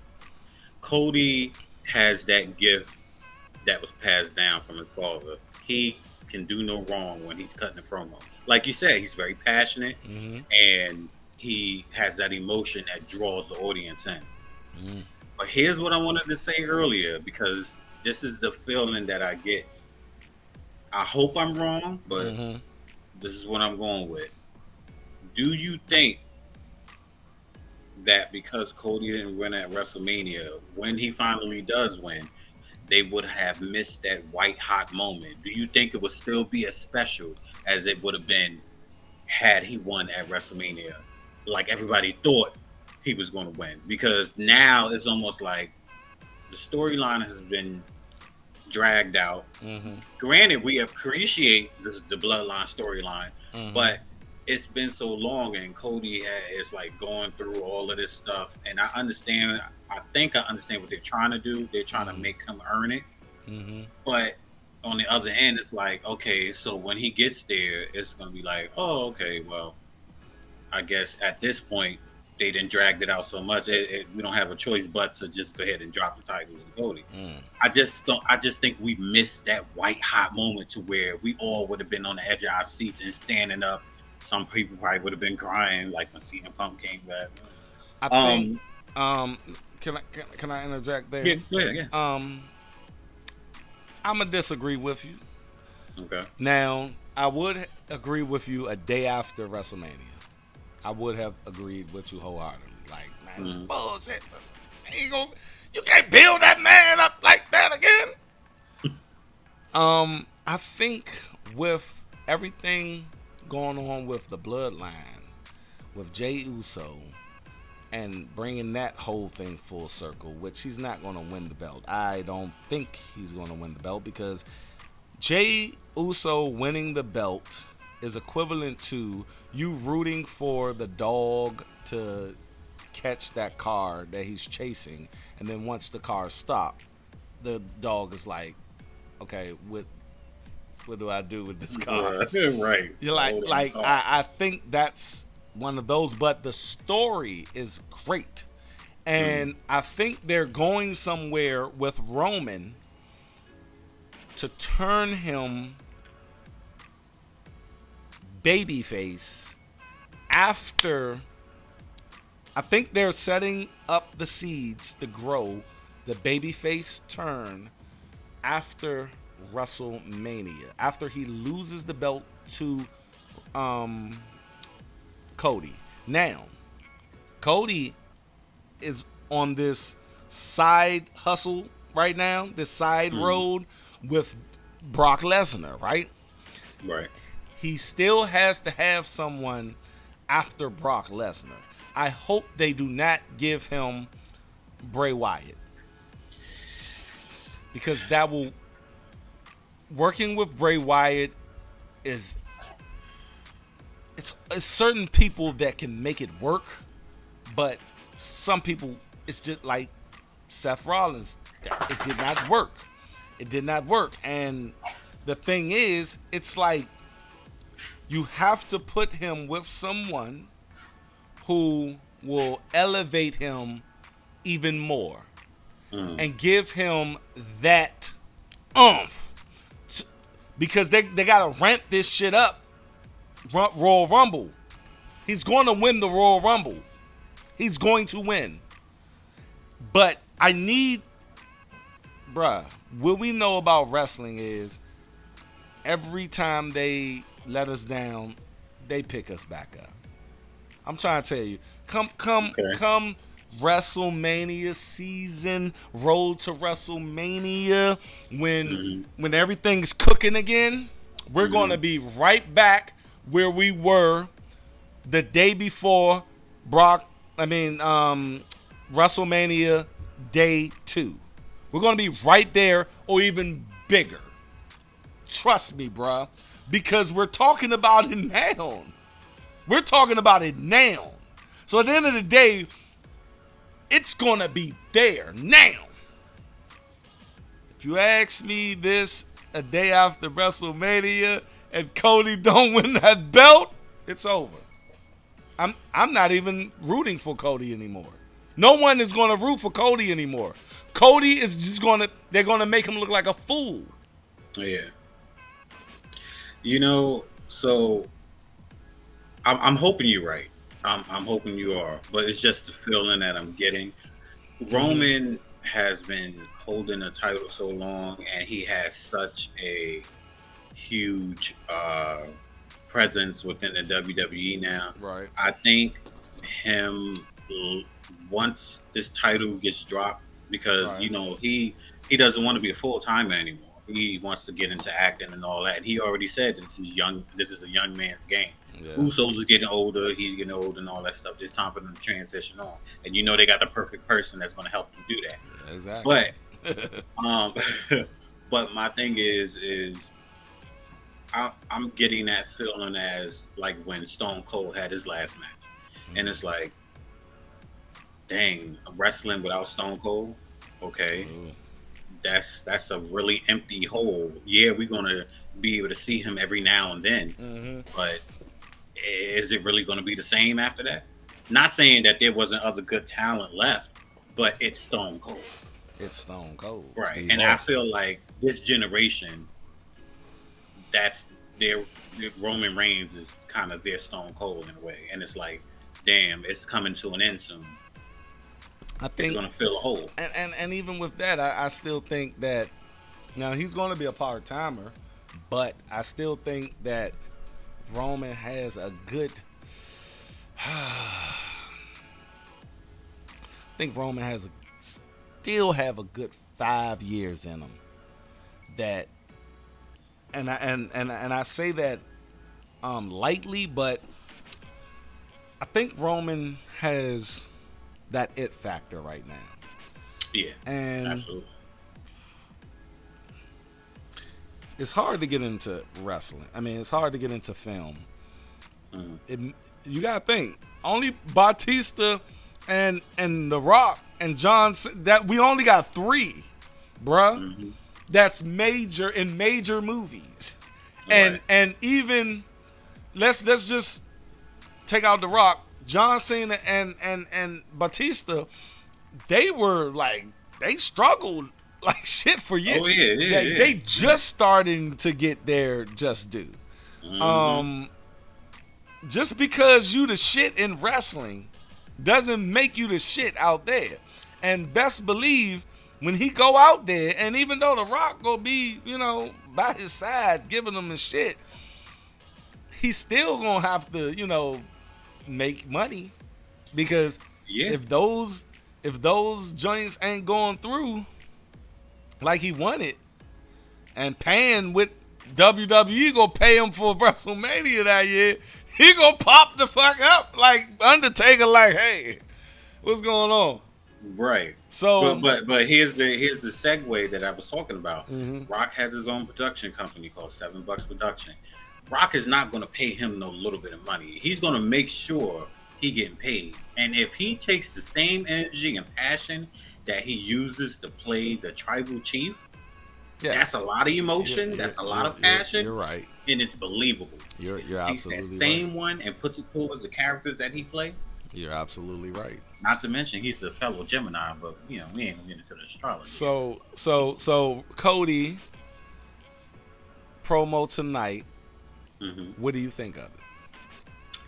Cody has that gift that was passed down from his father. He can do no wrong when he's cutting a promo. Like you said, he's very passionate, and he has that emotion that draws the audience in. But here's what I wanted to say earlier, because this is the feeling that I get. I hope I'm wrong, but this is what I'm going with. Do you think that because Cody didn't win at WrestleMania, when he finally does win, they would have missed that white hot moment? Do you think it would still be as special as it would have been had he won at WrestleMania, like everybody thought he was going to win? Because now it's almost like the storyline has been dragged out. Granted, we appreciate the bloodline storyline, but it's been so long, and Cody is like going through all of this stuff. And I understand. I think I understand what they're trying to do. They're trying to make him earn it. But on the other end, it's like, okay, so when he gets there, it's gonna be like, oh, okay, well, I guess at this point they didn't drag it out so much. We don't have a choice but to just go ahead and drop the titles to Cody. I just think we missed that white hot moment to where we all would have been on the edge of our seats and standing up. Some people probably would have been crying like when CM Punk came back. I think. Can I interject there? Yeah. I'm gonna disagree with you. Okay. Now, I would agree with you a day after WrestleMania. I would have agreed with you wholeheartedly. Like, man, it's bullshit. You can't build that man up like that again. I think with everything going on with the bloodline, with Jey Uso, and bringing that whole thing full circle, which he's not going to win the belt. I don't think he's going to win the belt because Jey Uso winning the belt is equivalent to you rooting for the dog to catch that car that he's chasing, and then once the car stops, the dog is like, okay, what do I do with this car? Right. You're like I think that's one of those, but the story is great. And I think they're going somewhere with Roman to turn him babyface after. I think they're setting up the seeds to grow the babyface turn after WrestleMania, after he loses the belt to Cody. Now, Cody is on this side hustle right now, this side road with Brock Lesnar, right? Right. He still has to have someone after Brock Lesnar. I hope they do not give him Bray Wyatt, because that will, working with Bray Wyatt is, it's certain people that can make it work, but some people, it's just like Seth Rollins. It did not work. It did not work. And the thing is, it's like you have to put him with someone who will elevate him even more and give him that oomph. Because they got to ramp this shit up. Royal Rumble. He's going to win the Royal Rumble. He's going to win. But I need, bruh, what we know about wrestling is every time they let us down, they pick us back up. I'm trying to tell you, come WrestleMania season, road to WrestleMania, when everything's cooking again, we're going to be right back where we were the day before WrestleMania day 2. We're going to be right there or even bigger. Trust me, bruh, because we're talking about it now. We're talking about it now. So at the end of the day, it's going to be there now. If you ask me this a day after WrestleMania and Cody don't win that belt, it's over. I'm not even rooting for Cody anymore. No one is going to root for Cody anymore. Cody is just they're going to make him look like a fool. Yeah. So I'm hoping you're right. I'm hoping you are, but it's just the feeling that I'm getting. Roman has been holding the title so long, and he has such a huge presence within the WWE now. Right. I think him, once this title gets dropped, because he doesn't want to be a full timer anymore. He wants to get into acting and all that. And he already said that this is a young man's game. Yeah. Usos is getting older. He's getting old and all that stuff. It's time for them to transition on. And they got the perfect person that's going to help them do that. Yeah, exactly. But my thing is I'm getting that feeling as like when Stone Cold had his last match, and it's like, dang, wrestling without Stone Cold, okay, that's a really empty hole. Yeah, we're gonna be able to see him every now and then, but is it really gonna be the same after that? Not saying that there wasn't other good talent left, but it's Stone Cold. It's Stone Cold. Right. Steve And Austin. I feel like this generation, that's their Roman Reigns is kind of their Stone Cold in a way. And it's like, damn, it's coming to an end soon. I think it's going to fill a hole. And even with that, I still think that now he's going to be a part timer, but I still think that Roman has a good. I think Roman has still have a good 5 years in him. That, and I say that lightly, but I think Roman has that it factor right now. Yeah, and absolutely. It's hard to get into wrestling. I mean, it's hard to get into film. You gotta think. Only Batista and The Rock and John, that we only got 3, bruh. That's major in major movies. Right. And even let's just take out The Rock, John Cena and Batista, they were like, they struggled like shit for years. Oh yeah. They just starting to get their just due. Just because you the shit in wrestling doesn't make you the shit out there. And best believe when he go out there, and even though The Rock gonna be, by his side giving him the shit, he's still gonna have to, make money. Because if those joints ain't going through like he wanted, and paying with WWE gonna pay him for WrestleMania that year, he gonna pop the fuck up like Undertaker, like, hey, what's going on? Right. So, but here's the segue that I was talking about. Rock has his own production company called $7 Production. Rock is not going to pay him no little bit of money. He's going to make sure he getting paid. And if he takes the same energy and passion that he uses to play the tribal chief, that's a lot of emotion. That's a lot of passion. You're right, and it's believable. You're takes absolutely that same right. one and puts it towards the characters that he played. You're absolutely right. Not to mention he's a fellow Gemini, but we ain't gonna get into the astrology. So Cody promo tonight. What do you think of it?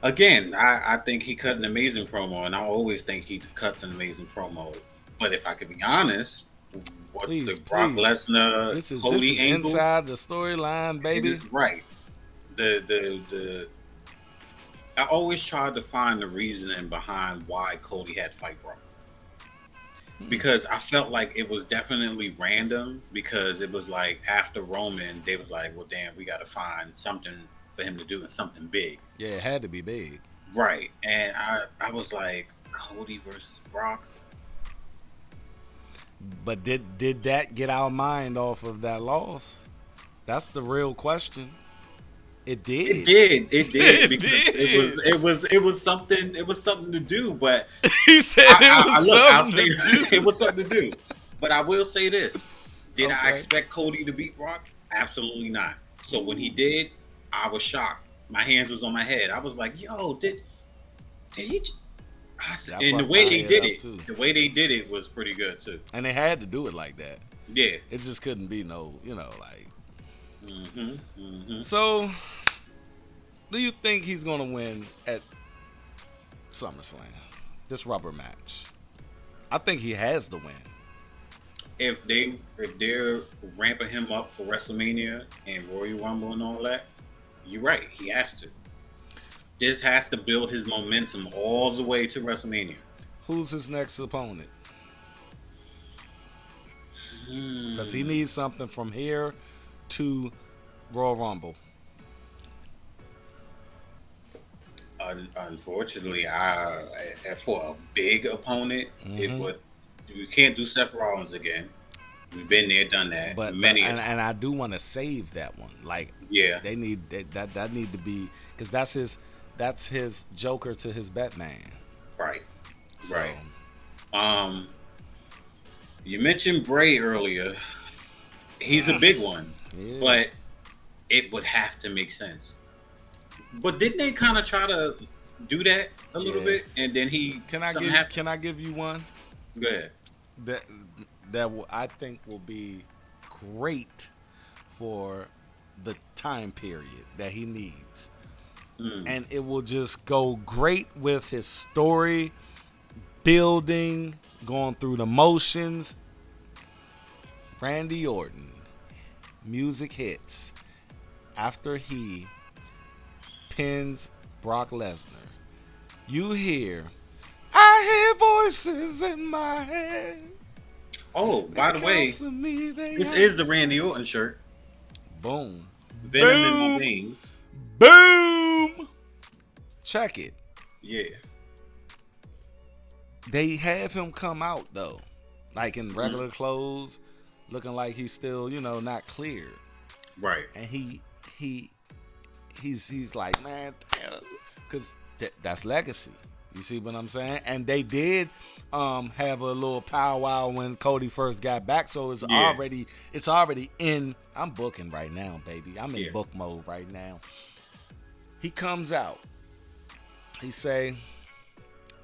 Again, I think he cut an amazing promo, and I always think he cuts an amazing promo. But if I could be honest, what the Brock Lesnar this is angle, inside the storyline, baby. Right. I always tried to find the reasoning behind why Cody had to fight Brock. Because I felt like it was definitely random, because it was like after Roman, they was like, well, damn, we got to find something for him to do and something big. Yeah, it had to be big. Right. And I was like, Cody versus Brock. But did that get our mind off of that loss? That's the real question. It did. It did. It did. It was something. It was something to do. But he said it was something to do. But I will say this: did I expect Cody to beat Brock? Absolutely not. So when he did, I was shocked. My hands was on my head. I was like, "Yo, did he?" And the way they did it was pretty good too. And they had to do it like that. Yeah, it just couldn't be like. So, do you think he's gonna win at SummerSlam? This rubber match. I think he has the win. If they're ramping him up for WrestleMania and Royal Rumble and all that, you're right. He has to. This has to build his momentum all the way to WrestleMania. Who's his next opponent? Because he needs something from here to Royal Rumble. Unfortunately, for a big opponent, we can't do Seth Rollins again. We've been there, done that. But Many and I do want to save that one. Like, yeah, they need that need to be, because that's his Joker to his Batman. right, So, right. You mentioned Bray earlier. He's a big one, yeah. but it would have to make sense. But didn't they kind of try to do that a little bit, and then Can I give you one? Go ahead. That I think will be great for the time period that he needs. And it will just go great with his story, building, going through the motions. Randy Orton, music hits after he pins Brock Lesnar. You hear, I hear voices in my head. Oh, by the way, this is the Randy Orton shirt. Boom. Venom Boom. in my veins. Boom. Check it. Yeah. They have him come out though, like in regular clothes, looking like he's still, not cleared. Right. And he's like, man, because that's legacy. You see what I'm saying? And they did have a little powwow when Cody first got back, so it's already in. I'm booking right now, baby. I'm in book mode right now. He comes out. He say,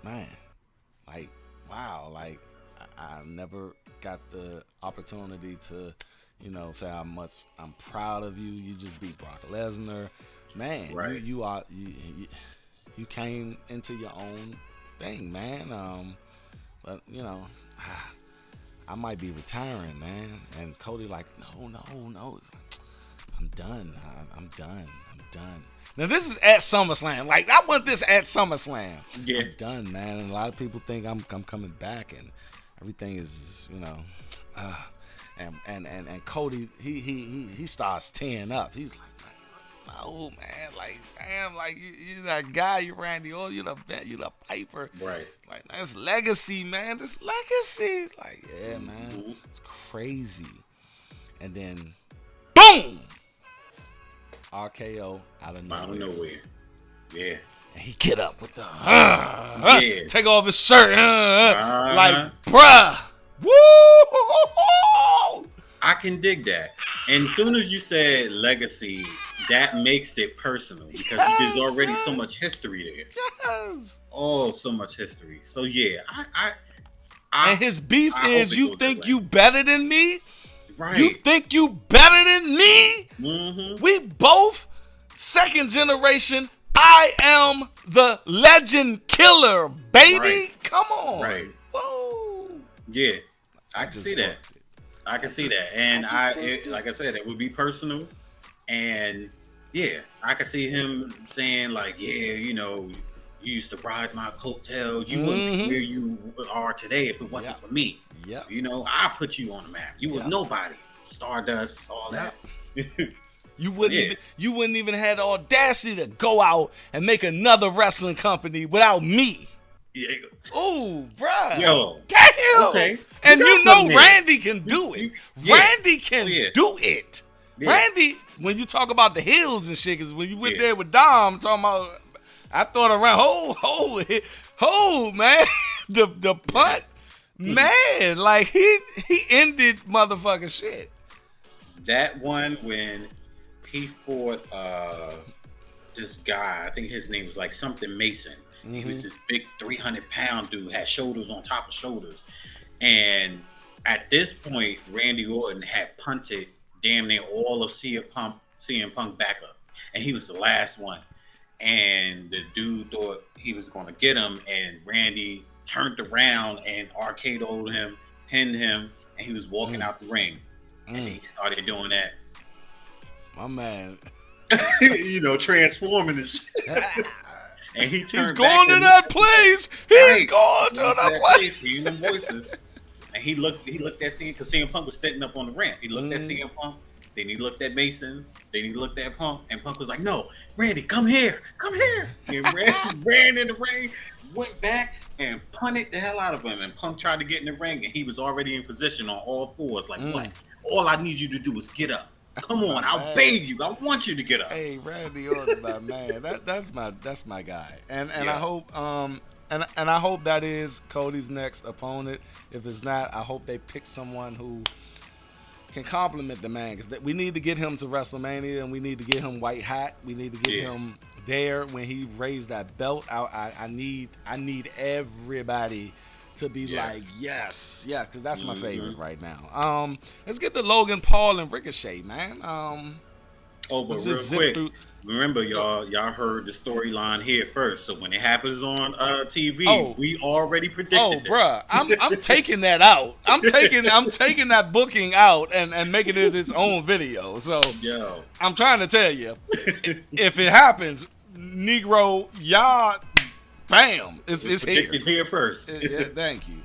man, like, wow, like I never got the opportunity to, say how much I'm proud of you. You just beat Brock Lesnar, man. Right. You came into your own thing, man. But I might be retiring, man. And Cody like, no. It's like, I'm done. I'm done. Now this is at SummerSlam. Like, I want this at SummerSlam. Yeah. I'm done, man. And a lot of people think I'm coming back, and everything is just, and Cody he starts tearing up. He's like, no, man, like, damn, like you that guy, you Randy Orton, you the Piper, right? Like, that's legacy, man. This legacy, like, yeah, man, it's crazy. And then, boom, RKO out of nowhere. Yeah. And he get up with the take off his shirt, like, bruh, woo! I can dig that. And as soon as you said legacy, that makes it personal because there's already so much history there. Yes. Oh, so much history. So yeah, and his beef is, you think you better than me? Right. You think you better than me? Mm-hmm. We both second generation. I am the legend killer, baby. Right. Come on. Right. Whoa. Yeah, I can see that. I can see that, and like I said, it would be personal, and yeah, I can see him saying like, yeah, you used to ride my coattails. You wouldn't be where you are today if it wasn't for me. Yeah. I put you on the map. You was nobody. Stardust, all that. You wouldn't even have the audacity to go out and make another wrestling company without me. Yeah. Ooh, bruh. Yo. Damn. Okay. And Randy can do it. Randy can do it. Yeah. Randy, when you talk about the hills and shit, because when you went there with Dom, talking about, I thought around, man. the punt, man, like he ended motherfucking shit. That one when he fought this guy, I think his name was like something Mason. He was this big 300-pound dude, had shoulders on top of shoulders. And at this point, Randy Orton had punted damn near all of CM Punk back up. And he was the last one. And the dude thought he was going to get him. And Randy turned around and RKO'd him, pinned him, and he was walking out the ring. And he started doing that. My man. Transforming and shit. And he's going to that place. He's going to the place. Hearing them voices. And he looked at CM because CM Punk was sitting up on the ramp. He looked at CM Punk. Then he looked at Mason. Then he looked at Punk. And Punk was like, no, Randy, come here. And ran in the ring. went back and punted the hell out of him. And Punk tried to get in the ring, and he was already in position on all fours. Like, what? All I need you to do is get up. Come on, I'll beg you. I want you to get up. Hey, Randy Orton, my man. That's my guy. And I hope and I hope that is Cody's next opponent. If it's not, I hope they pick someone who can compliment the man, because we need to get him to WrestleMania, and we need to get him white hot. We need to get him there when he raised that belt. I need everybody to be like, yes, because that's my favorite right now. Let's get to Logan Paul and Ricochet, man. But real quick, remember, y'all heard the storyline here first. So when it happens on TV, we already predicted it. Bruh, I'm taking that out. I'm taking that booking out and making it its own video. So I'm trying to tell you, if it happens, Negro, y'all, bam, it's here. Here first. Thank you.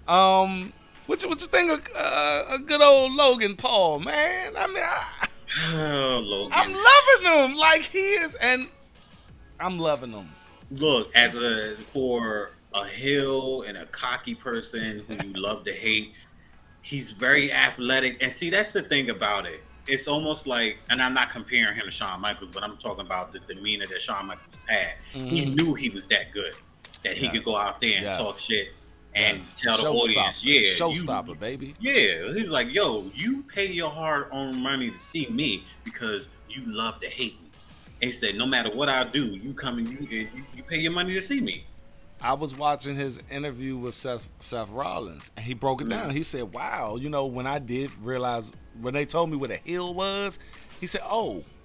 What you think of a good old Logan Paul, man? I mean, Logan. I'm loving him like he is, and I'm loving him. Look, for a heel and a cocky person who you love to hate, he's very athletic. And see, that's the thing about it. It's almost like, and I'm not comparing him to Shawn Michaels, but I'm talking about the demeanor that Shawn Michaels had. He knew he was that good, that he could go out there and talk shit and tell the audience, showstopper, baby. Yeah, he was like, yo, you pay your hard-earned money to see me because you love to hate me. And he said, no matter what I do, you come and you pay your money to see me. I was watching his interview with Seth Rollins, and he broke it down. He said, wow, when I did realize, when they told me what a heel was, he said,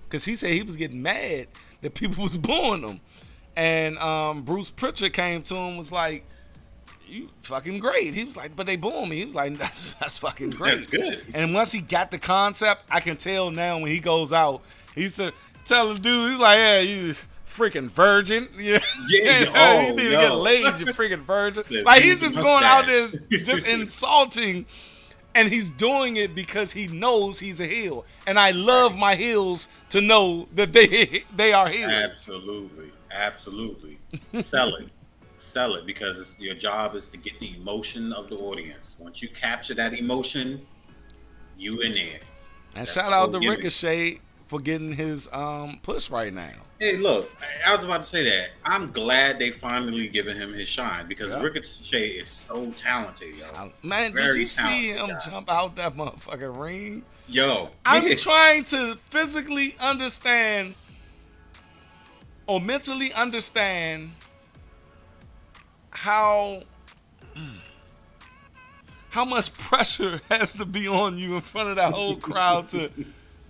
because he said he was getting mad that people was booing him. And Bruce Pritchard came to him, was like, you fucking great. He was like, but they booing me. He was like, that's fucking great. That's good. And once he got the concept, I can tell now when he goes out, he said, tell the dude, he's like, yeah, you freaking virgin. Yeah. You need to get laid, you freaking virgin. Like, he's just going out there just insulting, and he's doing it because he knows he's a heel. And I love my heels to know that they are heels. Absolutely. Sell it, because your job is to get the emotion of the audience. Once you capture that emotion, you in there. And shout out to Ricochet for getting his push right now. Hey, look, I was about to say that. I'm glad they finally giving him his shine, because Ricochet is so talented, yo. Man, did you see him jump out that motherfucking ring? Yo. I'm trying to physically understand or mentally understand how much pressure has to be on you in front of that whole crowd to.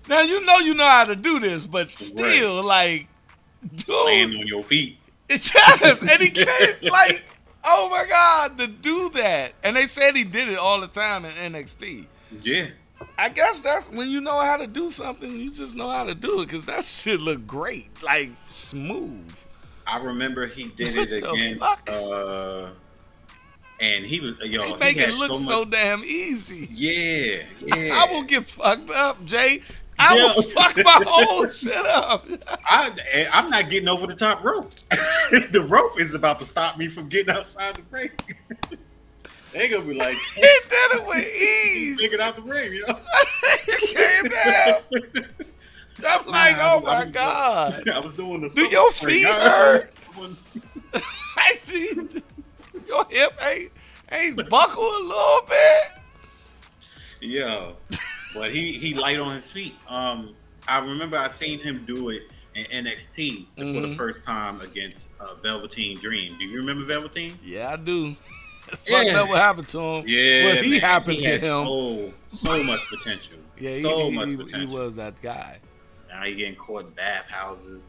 Now you know how to do this, but still, like, dude, laying on your feet. It's yes, and he can't, like, oh my God, to do that. And they said he did it all the time in NXT. Yeah. I guess that's when you know how to do something, you just know how to do it, because that shit look great, like smooth. I remember he did it against, and he was, he make it look so damn easy. Yeah. I will get fucked up, Jay. I will fuck my whole shit up. I'm not getting over the top rope. The rope is about to stop me from getting outside the ring. They gonna be like, he did it with ease. Take it out the ring, you know. He came down. I'm like, oh my God. I was doing the. Do your feet hurt? Your hip ain't buckle a little bit? Yeah, but he light on his feet. I remember I seen him do it in NXT for the first time against Velveteen Dream. Do you remember Velveteen? Yeah, I do. Fucked up what happened to him. Yeah, well, he happened to him. So much potential. Yeah, much potential. He was that guy. Now he getting caught in bathhouses.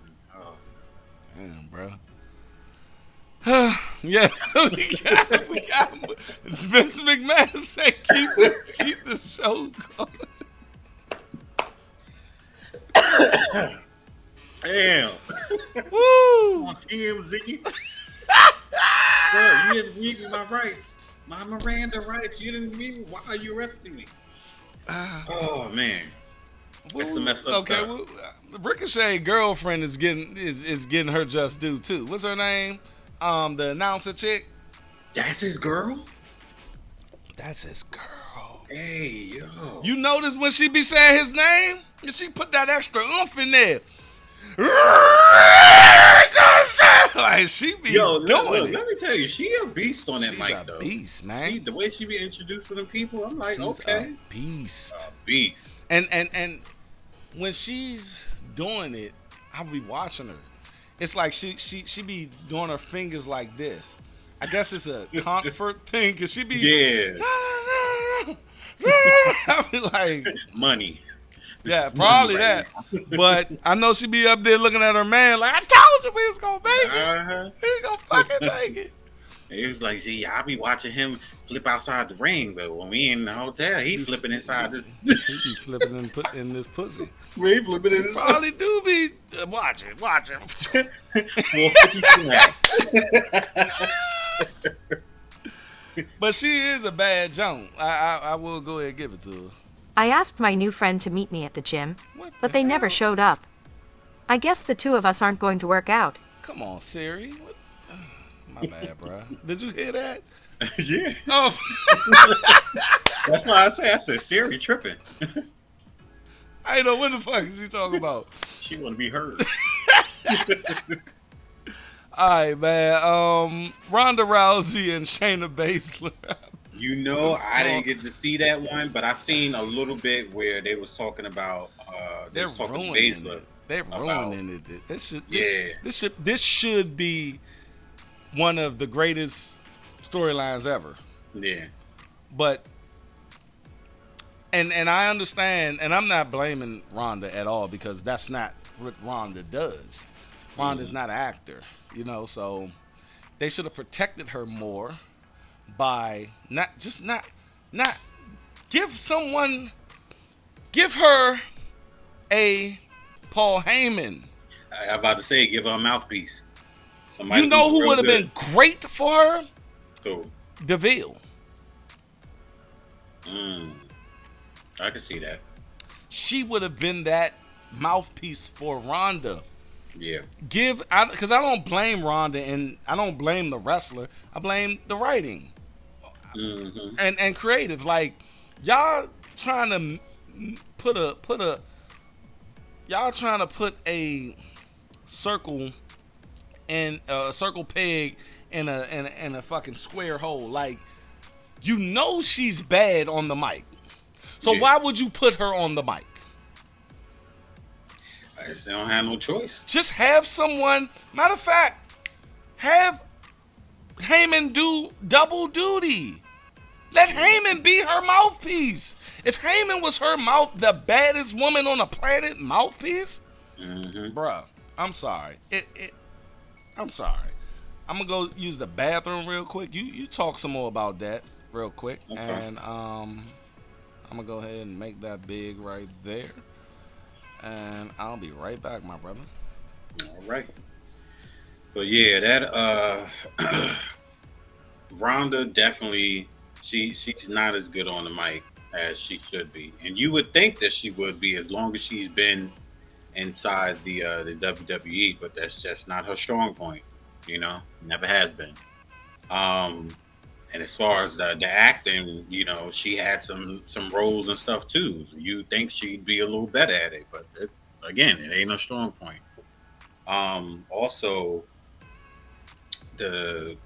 Damn, bro. Yeah, we got Vince McMahon said keep the show going. Damn. Woo! On TMZ. Bro, you didn't read me my rights. My Miranda rights. You didn't read me. Why are you arresting me? Oh man. That's some messed up stuff. Ricochet girlfriend is getting her just due too. What's her name? The announcer chick. That's his girl? That's his girl. Hey, yo. You notice when she be saying his name? She put that extra oomph in there. Like she be doing it. Let me tell you, she a beast on that She's mic, a though. Beast, man. The way she be introducing the people, I'm like, She's okay. a beast. A beast. And when she's doing it, I'll be watching her. It's like she be doing her fingers like this. I guess it's a comfort thing because she be I be like money. Yeah, probably that. But I know she be up there looking at her man like, I told you we was gonna make it. We was gonna fucking make it. It was like, see, I be watching him flip outside the ring, but when we in the hotel, he flipping inside this. He be flipping and put in this pussy. We flipping in this. Probably do be watch it. But she is a bad junk. I will go ahead and give it to her. I asked my new friend to meet me at the gym, but they never showed up. I guess the two of us aren't going to work out. Come on, Siri. What? My bad, bro. Did you hear that? Yeah. Oh. That's why I said Siri tripping. I ain't know what the fuck is she talking about. She want to be heard. All right, man. Ronda Rousey and Shayna Baszler. You know, I didn't get to see that one, but I seen a little bit where they was talking about. They're ruining it. They're ruining it. This should be one of the greatest storylines ever. Yeah. But and I understand, and I'm not blaming Ronda at all because that's not what Ronda does. Ronda's not an actor, you know, so they should have protected her more by not give her a Paul Heyman. I'm about to say, give her a mouthpiece. Somebody you know who would have been great for her? Who? DeVille. I can see that. She would have been that mouthpiece for Ronda. Yeah. Because I don't blame Ronda and I don't blame the wrestler. I blame the writing and creative. Like y'all trying to put a circle and a circle peg in a fucking square hole. Like you know she's bad on the mic, so why would you put her on the mic? I guess they don't have no choice. Just have someone. Matter of fact, have Heyman do double duty. Let Heyman be her mouthpiece. If Heyman was the baddest woman on the planet mouthpiece, bruh, I'm sorry. I'm sorry. I'm gonna go use the bathroom real quick. You talk some more about that real quick, and I'm gonna go ahead and make that big right there. And I'll be right back, my brother. All right. But yeah, that Ronda definitely she's not as good on the mic as she should be. And you would think that she would be as long as she's been inside the WWE, but that's just not her strong point, you know? Never has been. And as far as the acting, you know, she had some roles and stuff too. You think she'd be a little better at it, but again, it ain't no strong point. Also, the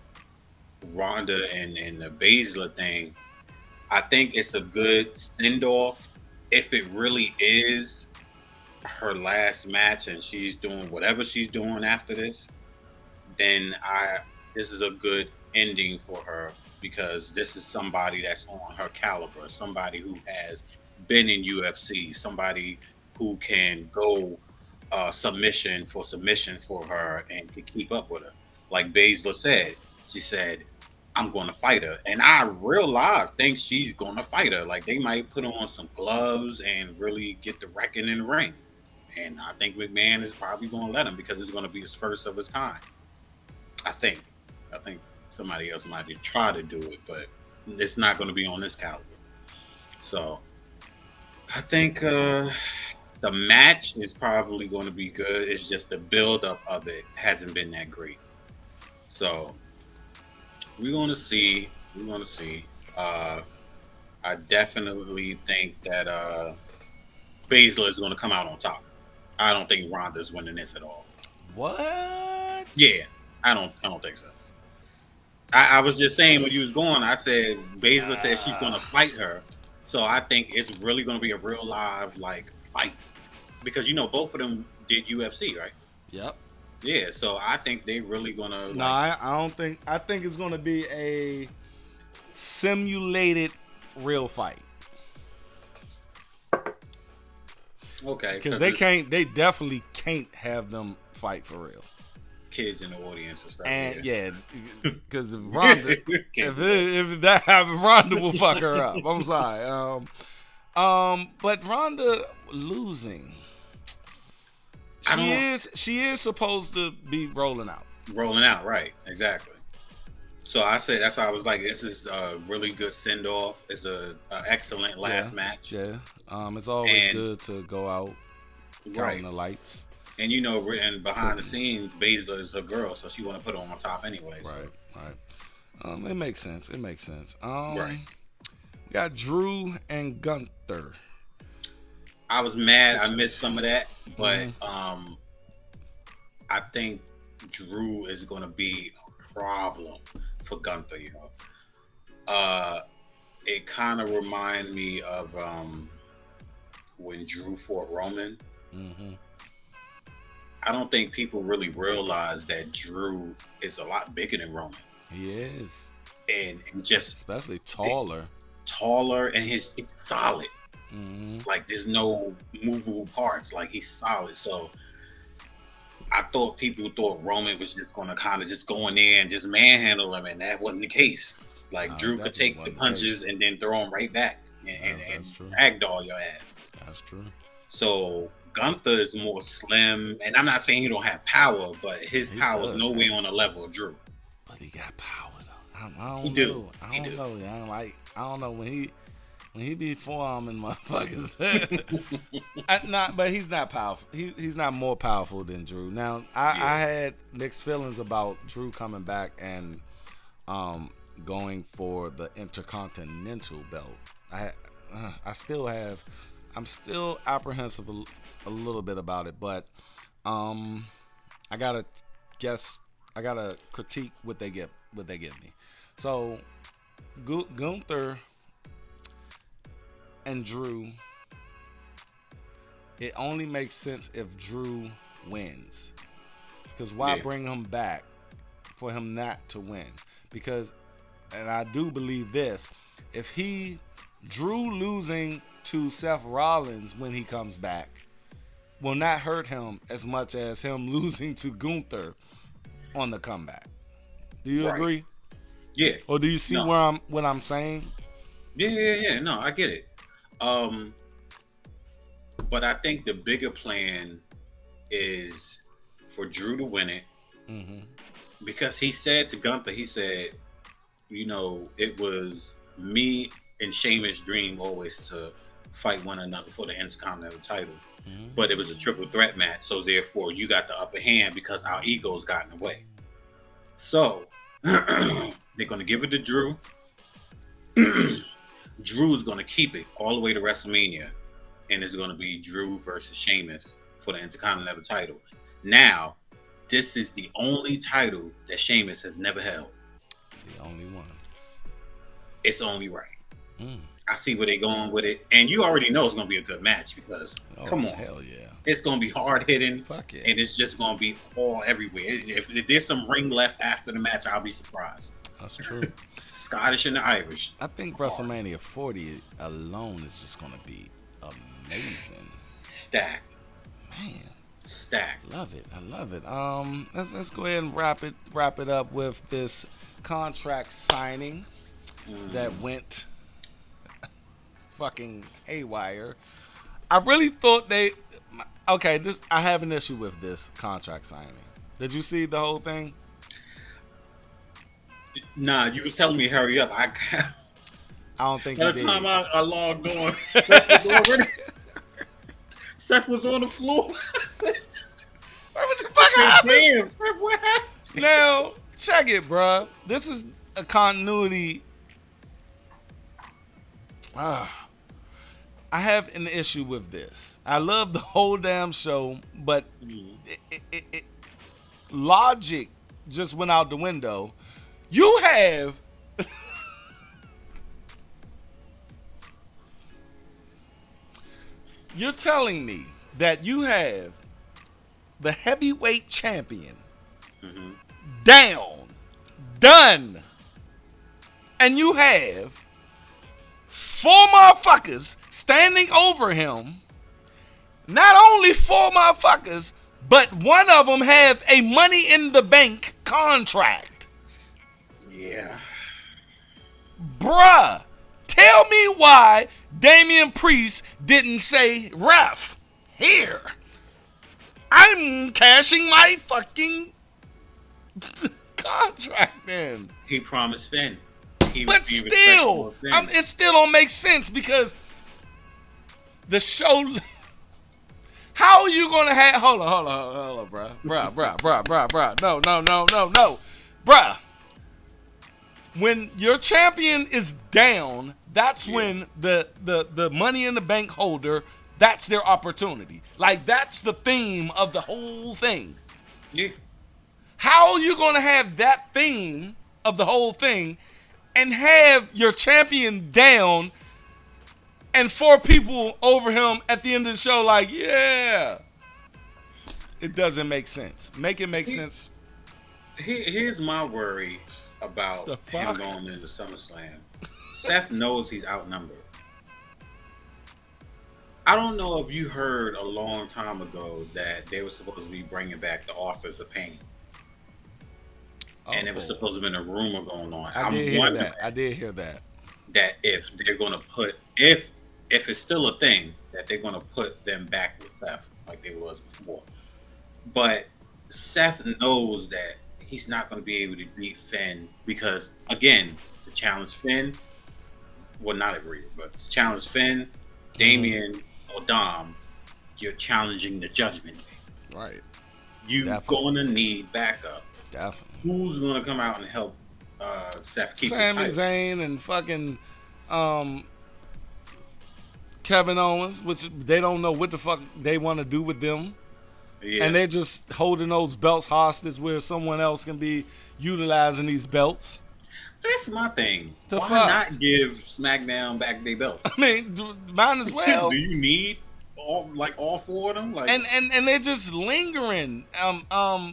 Ronda and the Baszler thing, I think it's a good send off if it really is her last match and she's doing whatever she's doing after this. Then this is a good ending for her. Because this is somebody that's on her caliber, somebody who has been in UFC, somebody who can go submission for her and can keep up with her. Like Baszler said, she said, I'm going to fight her. And I real live think she's going to fight her. Like they might put on some gloves and really get the wrecking in the ring. And I think McMahon is probably going to let him because it's going to be his first of his kind. I think somebody else might try to do it, but it's not going to be on this caliber. So I think the match is probably going to be good. It's just the build-up of it hasn't been that great. So we're gonna see. We're gonna see. I definitely think that Baszler is gonna come out on top. I don't think Ronda's winning this at all. What? Yeah, I don't think so. I was just saying when you was going, I said Baszler said she's gonna fight her. So I think it's really gonna be a real live like fight. Because both of them did UFC, right? Yep. Yeah, so I think they really gonna. No, I don't think. I think it's gonna be a simulated real fight. Okay, because they can't. They definitely can't have them fight for real. Kids in the audience and stuff. And yeah, because if Ronda, if that happens, Ronda will fuck her up. I'm sorry. But Ronda losing. She is supposed to be rolling out. Rolling out, right? Exactly. So I said that's why I was like, this is a really good send off. It's a excellent last match. Yeah. It's always good to go out counting the lights. And and behind the scenes, Baszler is a girl, so she want to put her on top anyway. So. Right. It makes sense. Right. We got Drew and Gunther. I was mad I missed some of that, but I think Drew is going to be a problem for Gunther. It kind of reminds me of when Drew fought Roman. Mm-hmm. I don't think people really realize that Drew is a lot bigger than Roman. He is, and just especially taller, and he's solid. Mm-hmm. Like there's no movable parts. Like he's solid. So I thought people thought Roman was just going to kind of just go in there and just manhandle him, and that wasn't the case. Like Drew could take the punches and then throw them right back and ragdoll your ass. That's true. So Gunther is more slim, and I'm not saying he don't have power, but his power is nowhere on the level of Drew. But he got power though. I don't know. I don't know when he be forearming motherfuckers. But he's not powerful. He's not more powerful than Drew. Now I had mixed feelings about Drew coming back and going for the Intercontinental belt. I'm still apprehensive a little bit about it, but I gotta critique what they give me. So Gunther and Drew, it only makes sense if Drew wins, because why bring him back for him not to win? Because, and I do believe this, if Drew losing to Seth Rollins when he comes back will not hurt him as much as him losing to Gunther on the comeback. Do you agree? Yeah. Or do you see what I'm saying? Yeah. No, I get it. But I think the bigger plan is for Drew to win it. Mm-hmm. Because he said to Gunther, it was me and Sheamus' dream always to fight one another for the Intercontinental title. Mm-hmm. But it was a triple threat match, so therefore you got the upper hand because our egos got in the way. So they're going to give it to Drew. Drew's going to keep it all the way to WrestleMania, and it's going to be Drew versus Sheamus for the Intercontinental title. Now, this is the only title that Sheamus has never held. The only one. It's only right. I see where they're going with it, and you already know it's going to be a good match because, come on, hell yeah, it's going to be hard hitting. Fuck yeah. And it's just going to be all everywhere. If there's some ring left after the match, I'll be surprised. That's true. Scottish and the Irish. I think WrestleMania 40 alone is just going to be amazing. Stacked. Man. Stacked. Love it. I love it. Let's go ahead and wrap it up with this contract signing that went fucking haywire. I really thought I have an issue with this contract signing. Did you see the whole thing? Nah, you was telling me hurry up. I don't think by you the did. time I logged on, Seth was on the floor. What the fuck happened? Damn, Seth, what happened? Now, Check it, bruh. This is a continuity. I have an issue with this. I love the whole damn show, but logic just went out the window. You have you're telling me that you have the heavyweight champion down, done, and you have 4 motherfuckers standing over him. Not only 4 motherfuckers, but one of them have a Money in the Bank contract. Yeah. Bruh, tell me why Damian Priest didn't say, ref, here, I'm cashing my fucking contract in. He promised Finn. But still, it still don't make sense because the show. How are you gonna have? Hold on, bruh. No, bruh. When your champion is down, that's when the Money in the Bank holder. That's their opportunity. Like that's the theme of the whole thing. Yeah. How are you gonna have that theme of the whole thing? And have your champion down and 4 people over him at the end of the show like, yeah. It doesn't make sense. Make it make sense. Here's my worry about him going into SummerSlam. Seth knows he's outnumbered. I don't know if you heard a long time ago that they were supposed to be bringing back the Authors of Pain. And it was supposed to have been a rumor going on. I did hear that. That if they're going to put, if it's still a thing, that they're going to put them back with Seth like they was before. But Seth knows that he's not going to be able to beat Finn because, again, to challenge Finn, well, not agree, but to challenge Finn, Damian, or Dom, you're challenging the Judgement. Right. You're going to need backup. Definitely. Who's going to come out and help Seth keep Sammy Zhang and fucking Kevin Owens, which they don't know what the fuck they want to do with them. Yeah. And they're just holding those belts hostage where someone else can be utilizing these belts. That's my thing. Why not give SmackDown back their belts? I mean, might as well. Do you need all 4 of them? Like, and they're just lingering.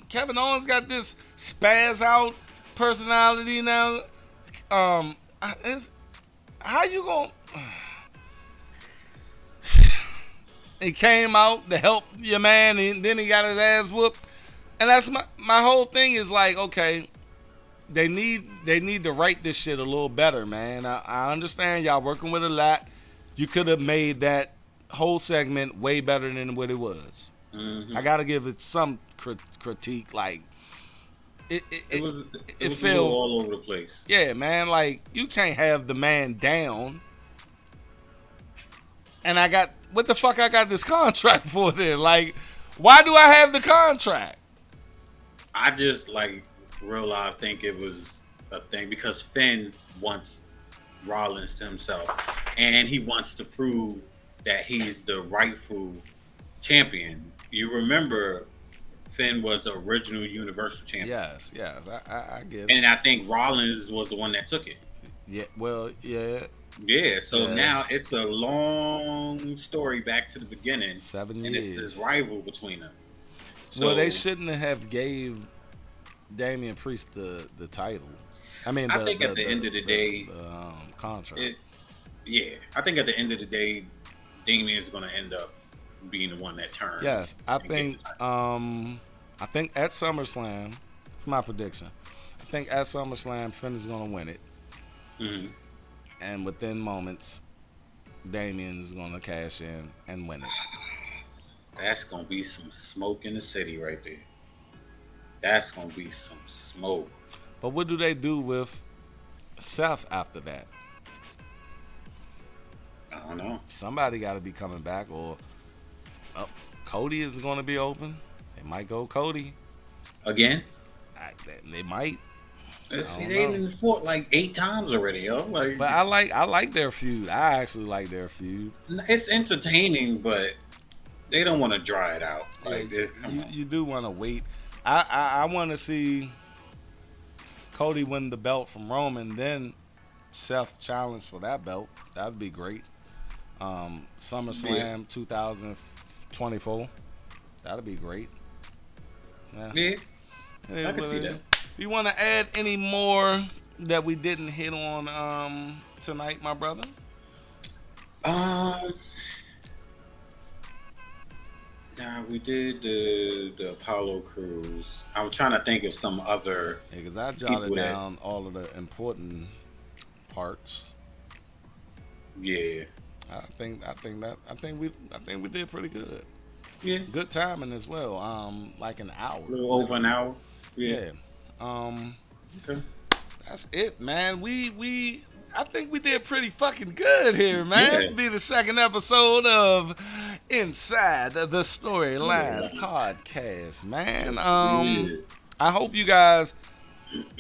Kevin Owens got this spaz out personality now. How you gonna? He came out to help your man, and then he got his ass whooped. And that's my whole thing is like, okay, they need to write this shit a little better, man. I understand y'all working with a lot. You could have made that whole segment way better than what it was. Mm-hmm. I gotta give it some critique. Like it was all over the place. Yeah, man. Like you can't have the man down. And what the fuck I got this contract for then? Like, why do I have the contract? I just real life think it was a thing because Finn wants Rollins to himself, and he wants to prove that he's the rightful champion. You remember Finn was the original Universal Champion. Yes, I get it. And I think Rollins was the one that took it. Yeah, well, yeah. Yeah, so now it's a long story back to the beginning. 7 years. And it's this rival between them. So, well, they shouldn't have gave Damian Priest the title. I mean, I think at the end of the day, contract. I think at the end of the day, Damian's going to end up being the one that turns. Yes, I think at SummerSlam, it's my prediction. I think at SummerSlam, Finn is going to win it. Mm-hmm. And within moments, Damian's going to cash in and win it. That's going to be some smoke in the city right there. That's going to be some smoke. But what do they do with Seth after that? I don't know. Somebody got to be coming back, or Cody is going to be open. They might go Cody again. They might. See, they even fought like 8 times already, yo. Like, but I like their feud. I actually like their feud. It's entertaining, but they don't want to dry it out. Like, you do want to wait. I want to see Cody win the belt from Roman, then Seth challenge for that belt. That'd be great. SummerSlam 2024. That'd be great. Yeah. I can see that. You want to add any more that we didn't hit on tonight, my brother? Nah, we did the Apollo cruise. I'm trying to think of some other. Yeah, because I jotted down all of the important parts. Yeah. I think we did pretty good. Yeah. Good timing as well. Like an hour. A little over an hour. Yeah. Okay. That's it, man. I think we did pretty fucking good here, man. Yeah. It'll be the second episode of Inside the Storyline podcast, man. I hope you guys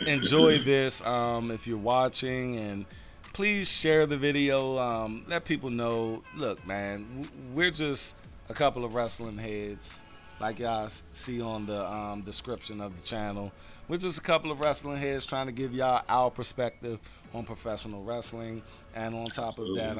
enjoy this. If you're watching, and please share the video. Let people know. Look, man, we're just a couple of wrestling heads, like y'all see on the description of the channel. We're just a couple of wrestling heads trying to give y'all our perspective on professional wrestling. And on top of that,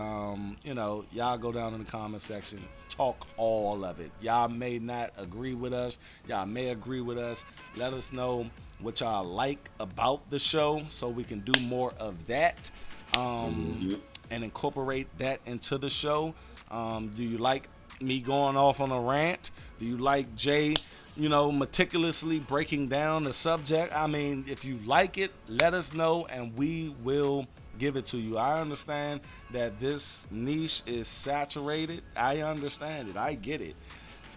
y'all go down in the comment section, talk all of it. Y'all may not agree with us. Y'all may agree with us. Let us know what y'all like about the show so we can do more of that and incorporate that into the show. Do you like me going off on a rant? Do you like Jay, meticulously breaking down the subject? I mean, if you like it, let us know and we will give it to you. I understand that this niche is saturated. I understand it. I get it.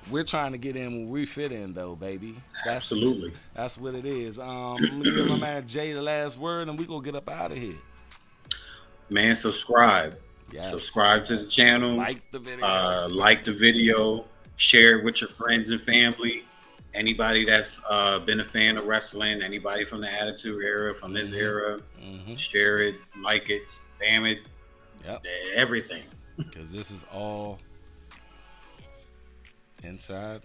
We're trying to get in when we fit in, though, baby. Absolutely. That's what it is. I'm going to give my man Jay the last word and we're going to get up out of here. Man, subscribe. Yes. Subscribe to the channel. Like the video. Share it with your friends and family. Anybody that's been a fan of wrestling, anybody from the Attitude Era, from this era, share it, like it, spam it, everything. Because this is all inside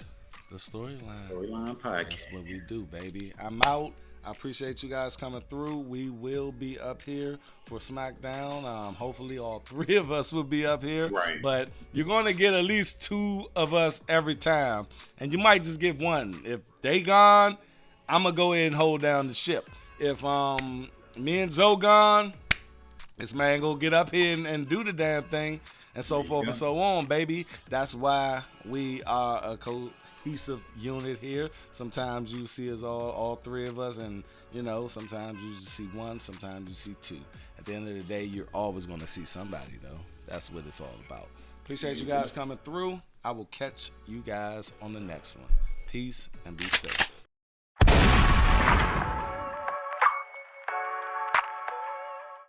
the Storyline. Storyline podcast. That's what we do, baby. I'm out. I appreciate you guys coming through. We will be up here for Smackdown. Hopefully all 3 of us will be up here. Right. But you're going to get at least 2 of us every time. And you might just get 1. If they gone, I'm going to go ahead and hold down the ship. If me and Zoe gone, this man going to get up here and do the damn thing. And so forth and so on, baby. That's why we are a cohesive unit here. Sometimes you see us all 3 of us, and sometimes you just see 1, sometimes you see 2. At the end of the day, you're always going to see somebody, though. That's what it's all about. Appreciate you guys coming through. I will catch you guys on the next one. Peace and be safe.